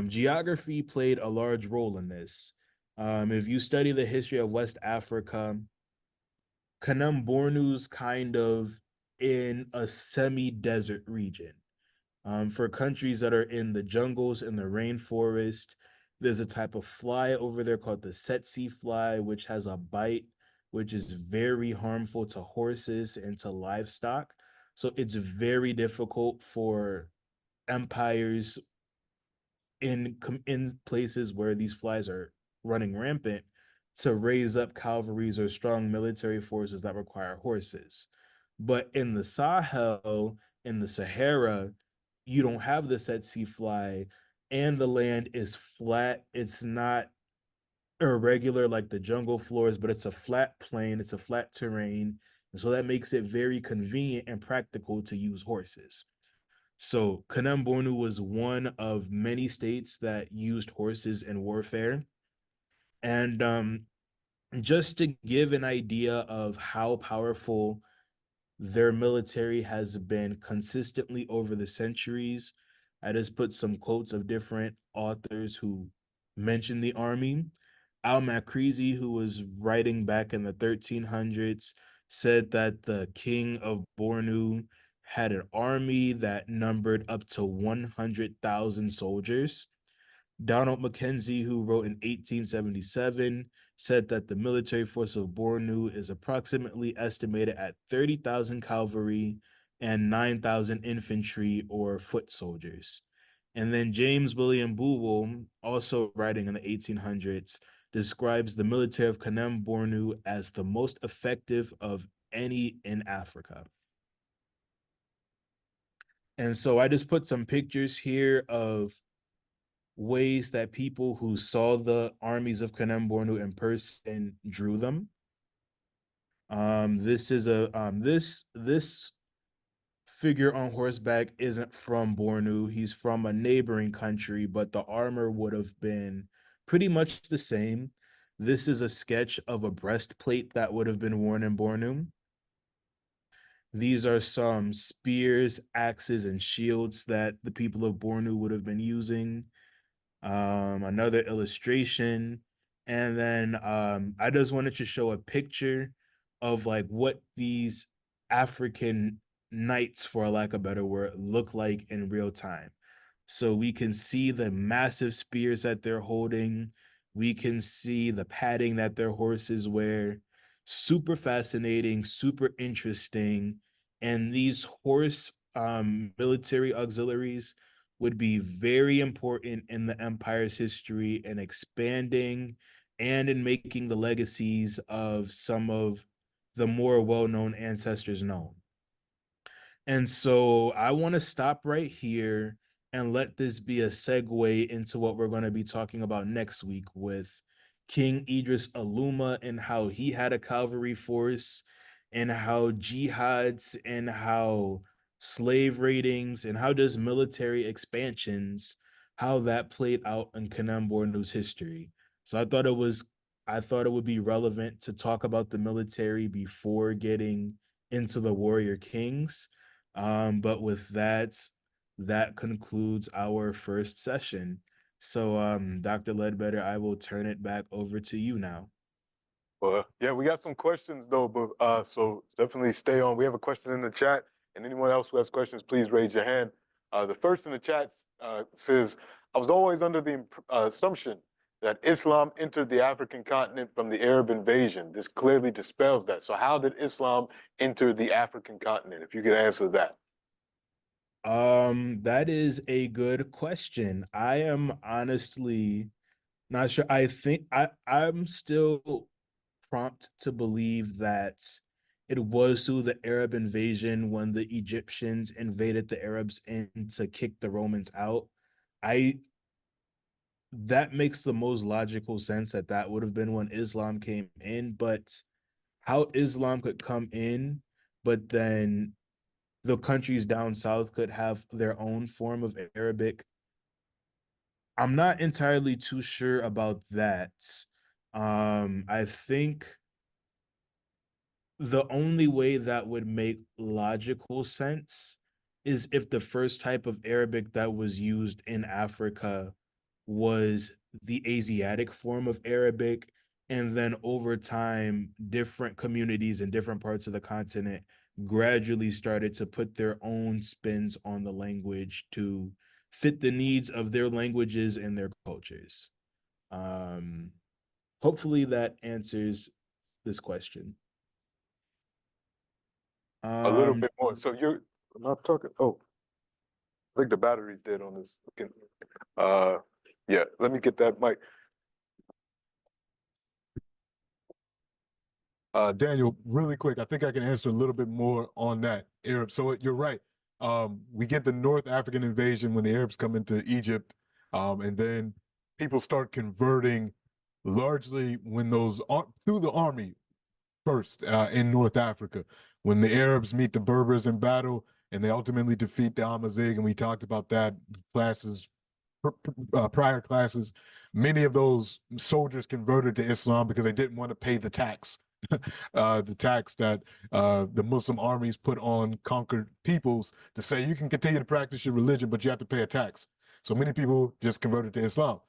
geography played a large role in this. If you study the history of West Africa, Kanam Bournu's kind of in a semi-desert region. For countries that are in the jungles and the rainforest, there's a type of fly over there called the SAHC fly, which has a bite, which is very harmful to horses and to livestock. So it's very difficult for empires in places where these flies are running rampant to raise up cavalries or strong military forces that require horses. But in the Sahel, in the Sahara, you don't have the tsetse fly, and the land is flat. It's not irregular like the jungle floors, but it's a flat plain, it's a flat terrain. And so that makes it very convenient and practical to use horses. So Kanam Bournu was one of many states that used horses in warfare. And just to give an idea of how powerful their military has been consistently over the centuries, I just put some quotes of different authors who mentioned the army. Al-Makrizi, who was writing back in the 1300s, said that the king of Bornu had an army that numbered up to 100,000 soldiers. Donald Mackenzie, who wrote in 1877, said that the military force of Bornu is approximately estimated at 30,000 cavalry and 9,000 infantry or foot soldiers. And then James William Buell, also writing in the 1800s, describes the military of Kanam Bournu as the most effective of any in Africa. And so I just put some pictures here of ways that people who saw the armies of Kanam Bournu in person drew them. This figure on horseback isn't from Bornu. He's from a neighboring country, but the armor would have been pretty much the same. This is a sketch of a breastplate that would have been worn in Bornu. These are some spears, axes, and shields that the people of Bornu would have been using. Another illustration, and then I just wanted to show a picture of like what these African knights, for lack of a better word, look like in real time. So we can see the massive spears that they're holding. We can see the padding that their horses wear. Super fascinating, super interesting. And these horse military auxiliaries would be very important in the empire's history in expanding and in making the legacies of some of the more well-known ancestors known. And so I want to stop right here and let this be a segue into what we're going to be talking about next week with King Idris Aluma and how he had a cavalry force and how jihads and how slave raidings and how does military expansions, how that played out in Kanam Bournu's history. So I thought it would be relevant to talk about the military before getting into the warrior kings. But with that, that concludes our first session. So, Dr. Ledbetter, I will turn it back over to you now. Well, yeah, we got some questions though, but so definitely stay on. We have a question in the chat, and anyone else who has questions, please raise your hand. The first in the chat says, "I was always under the assumption that Islam entered the African continent from the Arab invasion. This clearly dispels that. So, how did Islam enter the African continent? If you could answer that." That is a good question. I am honestly not sure. I'm still prompt to believe that it was through the Arab invasion when the Egyptians invaded the Arabs in to kick the Romans out. I That makes the most logical sense that that would have been when Islam came in, but how Islam could come in, but then the countries down south could have their own form of Arabic. I'm not entirely too sure about that. I think the only way that would make logical sense is if the first type of Arabic that was used in Africa was the Asiatic form of Arabic, And then over time, different communities in different parts of the continent gradually started to put their own spins on the language to fit the needs of their languages and their cultures. Hopefully that answers this question. A little bit more. So you're not talking. Oh, I think the battery's dead on this. Okay. Yeah, let me get that mic. Daniel, really quick, I think I can answer a little bit more on that, Arab. So you're right. We get the North African invasion when the Arabs come into Egypt, and then people start converting largely when through the army first in North Africa. When the Arabs meet the Berbers in battle and they ultimately defeat the Amazigh, and we talked about that classes, prior classes, many of those soldiers converted to Islam because they didn't want to pay the tax. The tax that the Muslim armies put on conquered peoples to say you can continue to practice your religion, but you have to pay a tax. So many people just converted to Islam.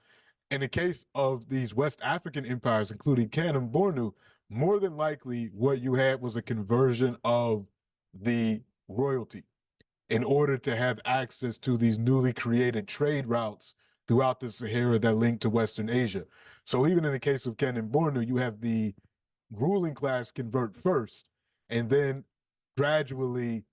In the case of these West African empires, including Kanam Bournu, more than likely what you had was a conversion of the royalty in order to have access to these newly created trade routes throughout the Sahara that link to Western Asia. So even in the case of Kanam Bournu, you have the ruling class convert first, and then gradually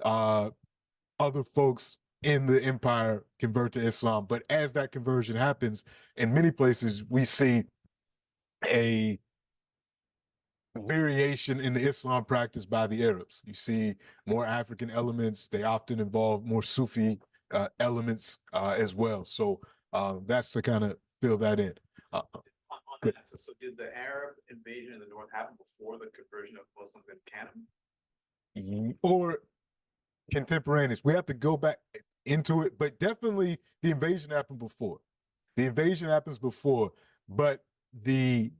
other folks in the empire convert to Islam. But as that conversion happens, in many places we see a variation in the Islam practice by the Arabs. You see more African elements. They often involve more Sufi elements as well. So that's to kind of fill that in. On that, so did the Arab invasion in the north happen before the conversion of Muslims in Kanam? Or contemporaneous. We have to go back into it, but definitely the invasion happened before. The invasion happens before, but the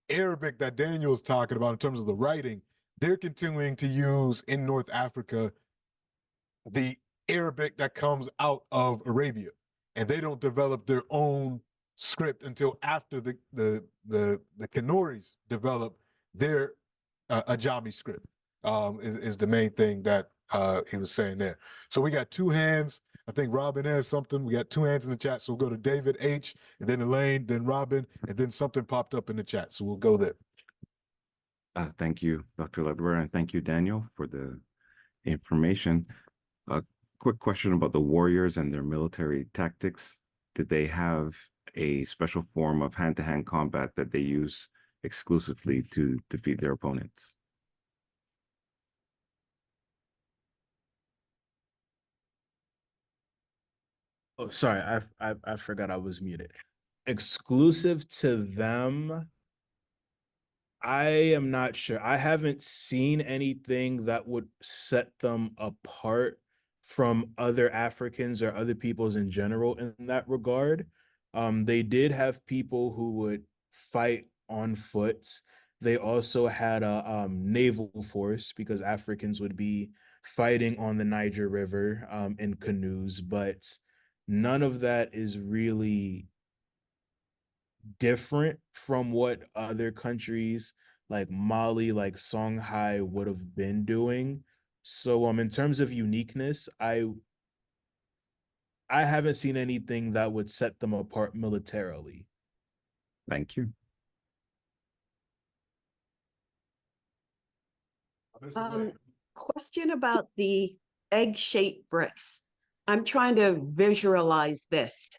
Arabic that Daniel is talking about in terms of the writing, they're continuing to use in North Africa the Arabic that comes out of Arabia, and they don't develop their own script until after the Kanoris develop their Ajami script. Is the main thing that he was saying there. So we got two hands. I think Robin has something. We got two hands in the chat. So we'll go to David H, and then Elaine, then Robin, and then something popped up in the chat. So we'll go there. Thank you, Dr. Ledbetter, and thank you, Daniel, for the information. A quick question about the warriors and their military tactics. Did they have a special form of hand-to-hand combat that they use exclusively to defeat their opponents? Oh, sorry, I forgot I was muted. Exclusive to them, I am not sure. I haven't seen anything that would set them apart from other Africans or other peoples in general in that regard. They did have people who would fight on foot. They also had a naval force because Africans would be fighting on the Niger River in canoes, but none of that is really different from what other countries like Mali, like Songhai would have been doing. So in terms of uniqueness, I haven't seen anything that would set them apart militarily. Thank you. Question about the egg-shaped bricks. I'm trying to visualize this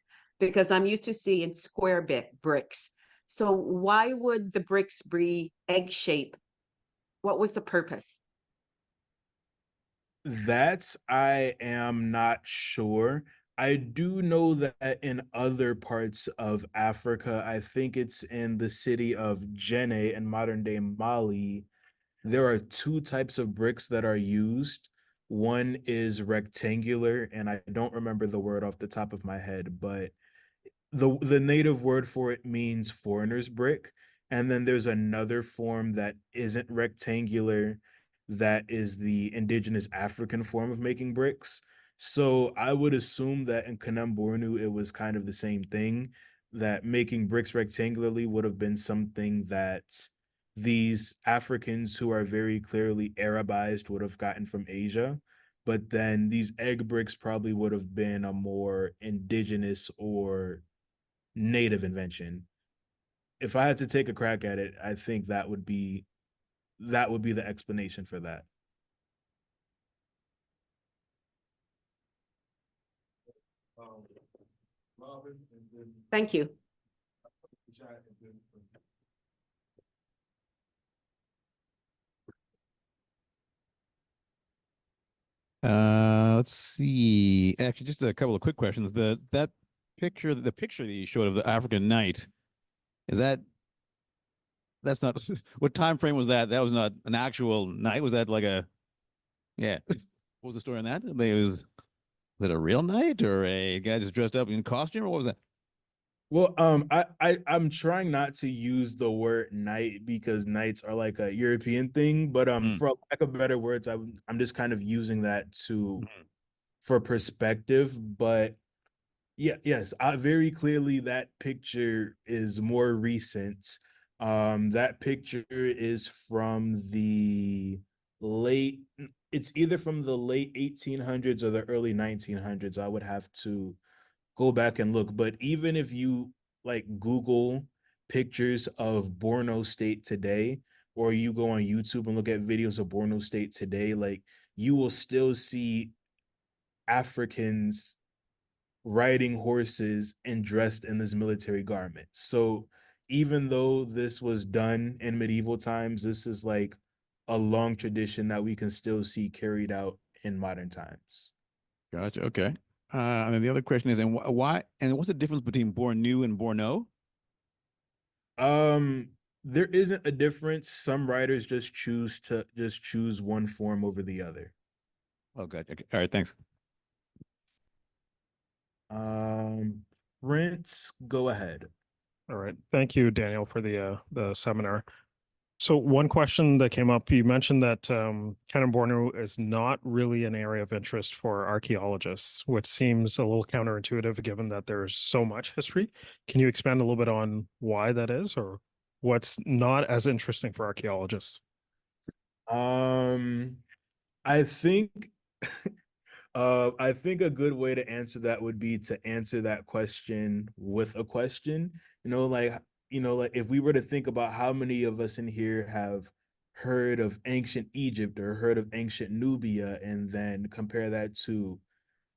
because I'm used to seeing square bricks. So why would the bricks be egg-shaped? What was the purpose? That I am not sure. I do know that in other parts of Africa, I think it's in the city of Djenné in modern day Mali, there are two types of bricks that are used. One is rectangular, and I don't remember the word off the top of my head, but the native word for it means foreigner's brick. And then there's another form that isn't rectangular, that is the indigenous African form of making bricks. So I would assume that in Kanam Bournu, it was kind of the same thing. that making bricks rectangularly would have been something that these Africans who are very clearly Arabized would have gotten from Asia. But then these egg bricks probably would have been a more indigenous or native invention. If I had to take a crack at it, I think that would be the explanation for that. Thank you. Let's see. Actually, just a couple of quick questions. The picture that you showed of the African Knight, is that's not what time frame was that? That was not an actual knight. Was that like a yeah? What was the story on that? Was it a real knight or a guy just dressed up in costume, or what was that? Well, I'm trying not to use the word knight because knights are like a European thing, but for lack of better words, I'm just kind of using that for perspective. But yeah, yes, very clearly that picture is more recent. That picture is from the late, it's either from the late 1800s or the early 1900s. I would have to go back and look. But even if you like Google pictures of Borno State today, or you go on YouTube and look at videos of Borno State today, like you will still see Africans riding horses and dressed in this military garment. So even though this was done in medieval times, this is like a long tradition that we can still see carried out in modern times. Gotcha. Okay. And then the other question is, and why? And what's the difference between Bornu and Borno? There isn't a difference. Some writers just choose one form over the other. Oh, gotcha. Okay. All right. Thanks. Prince, go ahead. All right. Thank you, Daniel, for the seminar. So one question that came up, you mentioned that Kanam Bournu is not really an area of interest for archaeologists, which seems a little counterintuitive given that there's so much history. Can you expand a little bit on why that is, or what's not as interesting for archaeologists? I think I think a good way to answer that would be to answer that question with a question. Like if we were to think about how many of us in here have heard of ancient Egypt or heard of ancient Nubia, and then compare that to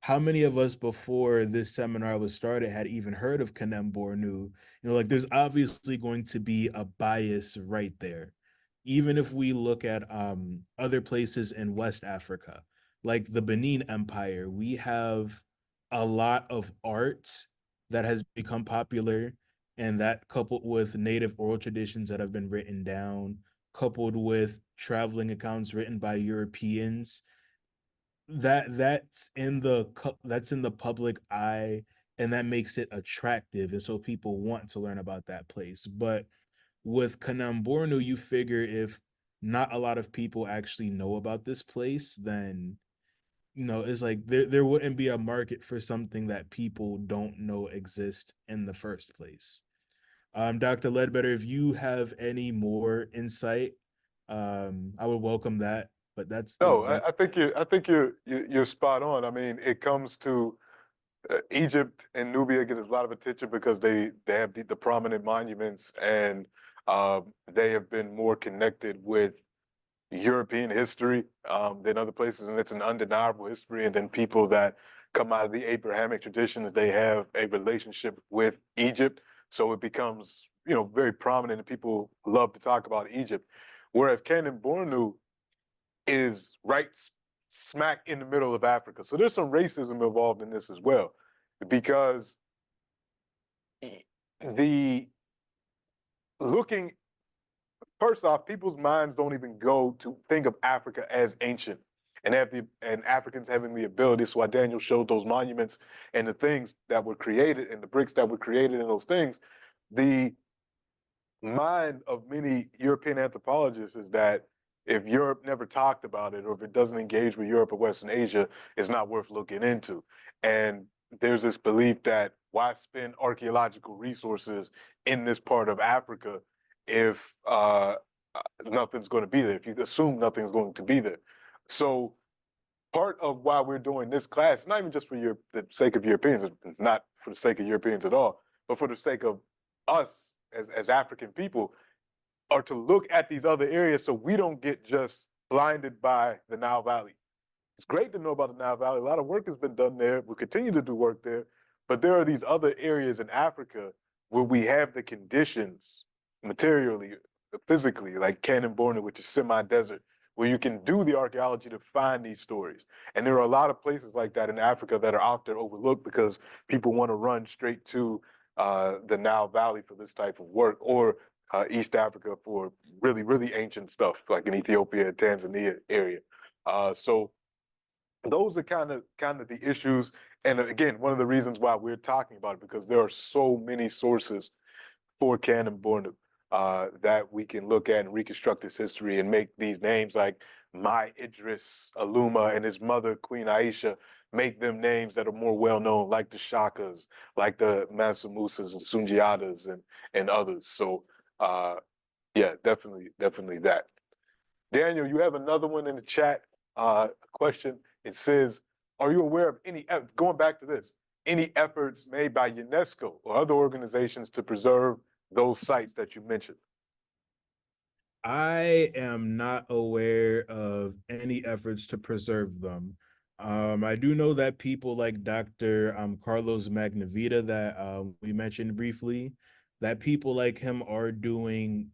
how many of us before this seminar was started had even heard of Kanam Bournu? Like there's obviously going to be a bias right there. Even if we look at other places in West Africa, like the Benin Empire, we have a lot of art that has become popular, and that coupled with native oral traditions that have been written down, coupled with traveling accounts written by Europeans, that's in the public eye, and that makes it attractive, and so people want to learn about that place. But with Kanam Bournu, you figure if not a lot of people actually know about this place, then it's like there wouldn't be a market for something that people don't know exist in the first place. Dr. Ledbetter, if you have any more insight, I would welcome that. But that's No, I think you're spot on. I mean, it comes to Egypt and Nubia get a lot of attention because they have the prominent monuments, and they have been more connected with European history than other places, and it's an undeniable history. And then people that come out of the Abrahamic traditions, they have a relationship with Egypt, so it becomes very prominent, and people love to talk about Egypt. Whereas Kanam Bournu is right smack in the middle of Africa. So there's some racism involved in this as well, because the looking first off, people's minds don't even go to think of Africa as ancient and Africans having the ability. So why Daniel showed those monuments and the things that were created and the bricks that were created in those things. The mind of many European anthropologists is that if Europe never talked about it, or if it doesn't engage with Europe or Western Asia, it's not worth looking into. And there's this belief that why spend archaeological resources in this part of Africa if nothing's going to be there, if you assume nothing's going to be there. So part of why we're doing this class, not even just for the sake of Europeans, it's not for the sake of Europeans at all, but for the sake of us as African people, are to look at these other areas so we don't get just blinded by the Nile Valley. It's great to know about the Nile Valley. A lot of work has been done there. We continue to do work there, but there are these other areas in Africa where we have the conditions materially, physically, like Kanam Bournu, which is semi-desert, where you can do the archaeology to find these stories. And there are a lot of places like that in Africa that are out there overlooked because people want to run straight to the Nile Valley for this type of work, or East Africa for really, really ancient stuff, like in Ethiopia, Tanzania area. So those are kind of the issues. And again, one of the reasons why we're talking about it, because there are so many sources for Kanam Bournu that we can look at and reconstruct his history and make these names like Mai Idris Aluma and his mother, Queen Aisha, make them names that are more well-known, like the Shakas, like the Mansa Musas and Sundiatas and others. So yeah, definitely that. Daniel, you have another one in the chat, question. It says, are you aware of any, going back to this, any efforts made by UNESCO or other organizations to preserve those sites that you mentioned? I am not aware of any efforts to preserve them. I do know that people like Dr. Carlos Magnavita that we mentioned briefly, that people like him are doing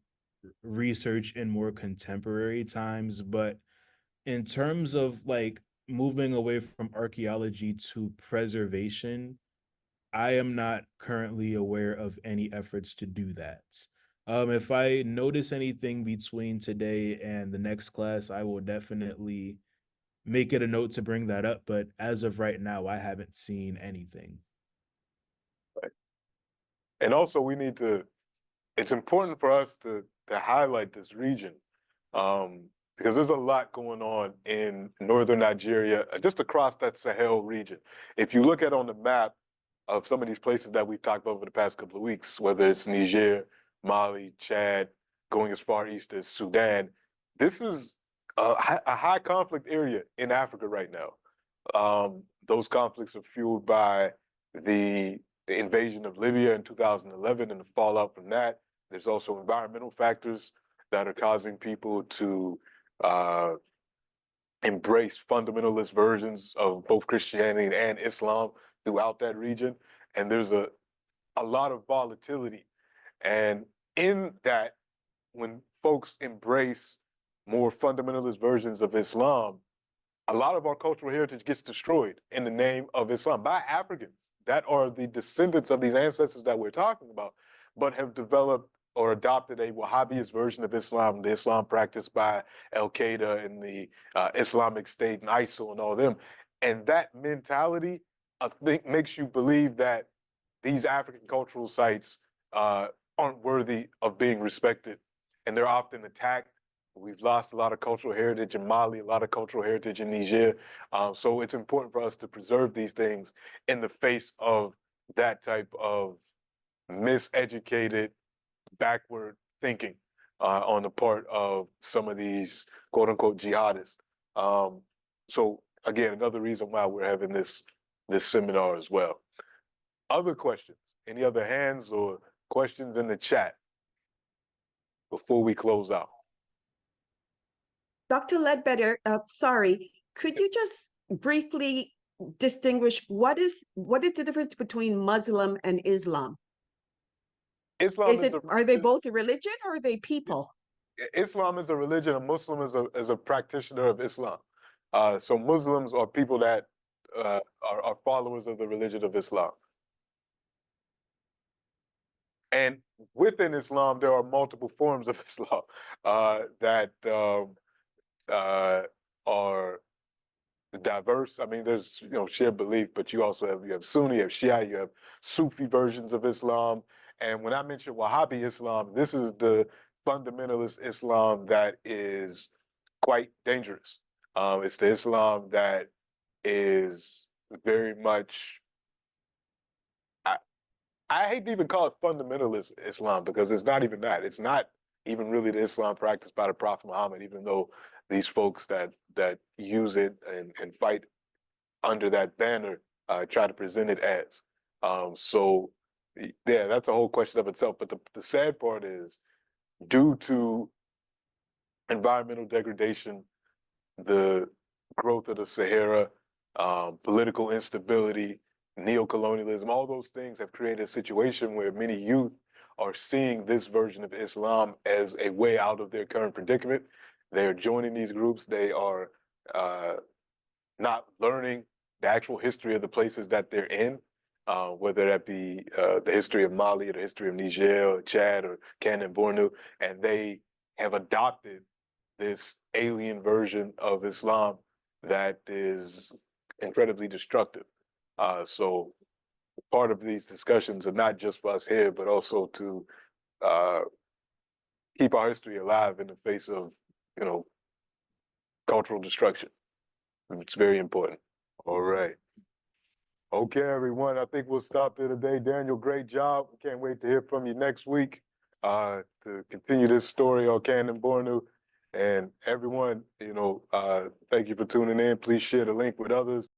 research in more contemporary times, but in terms of like moving away from archaeology to preservation, I am not currently aware of any efforts to do that. If I notice anything between today and the next class, I will definitely make it a note to bring that up. But as of right now, I haven't seen anything. Right. And also it's important for us to highlight this region because there's a lot going on in northern Nigeria, just across that Sahel region. If you look at on the map of some of these places that we've talked about over the past couple of weeks, whether it's Niger, Mali, Chad, going as far east as Sudan, this is a high conflict area in Africa right now. Those conflicts are fueled by the invasion of Libya in 2011 and the fallout from that. There's also environmental factors that are causing people to embrace fundamentalist versions of both Christianity and Islam throughout that region. And there's a lot of volatility. And in that, when folks embrace more fundamentalist versions of Islam, a lot of our cultural heritage gets destroyed in the name of Islam by Africans that are the descendants of these ancestors that we're talking about, but have developed or adopted a Wahhabist version of Islam, the Islam practiced by Al-Qaeda and the Islamic State and ISIL and all of them. And that mentality, I think, makes you believe that these African cultural sites aren't worthy of being respected, and they're often attacked. We've lost a lot of cultural heritage in Mali, a lot of cultural heritage in Niger. So it's important for us to preserve these things in the face of that type of miseducated, backward thinking on the part of some of these quote unquote jihadists. So again, another reason why we're having this seminar as well. Other questions? Any other hands or questions in the chat before we close out? Dr. Ledbetter, sorry, could you just briefly distinguish what is the difference between Muslim and Islam? Islam Are they both a religion or are they people? Islam is a religion. A Muslim is a practitioner of Islam. So Muslims are people that are followers of the religion of Islam. And within Islam, there are multiple forms of Islam that are diverse. I mean, there's shared belief, but you have Sunni, you have Shia, you have Sufi versions of Islam. And when I mention Wahhabi Islam, this is the fundamentalist Islam that is quite dangerous. It's the Islam that is very much I hate to even call it fundamentalist Islam because it's not even that. It's not even really the Islam practiced by the Prophet Muhammad, even though these folks that use it and fight under that banner try to present it as. So yeah, that's a whole question of itself. But the sad part is, due to environmental degradation, the growth of the Sahara, political instability, neocolonialism, all those things have created a situation where many youth are seeing this version of Islam as a way out of their current predicament. They're joining these groups. They are not learning the actual history of the places that they're in, whether that be the history of Mali or the history of Niger or Chad or Kanam Bournu, and they have adopted this alien version of Islam that is incredibly destructive. So part of these discussions are not just for us here, but also to keep our history alive in the face of, cultural destruction. It's very important. All right. Okay, everyone. I think we'll stop there today. Daniel, great job. We can't wait to hear from you next week to continue this story on Kanam Bournu. And everyone, thank you for tuning in. Please share the link with others.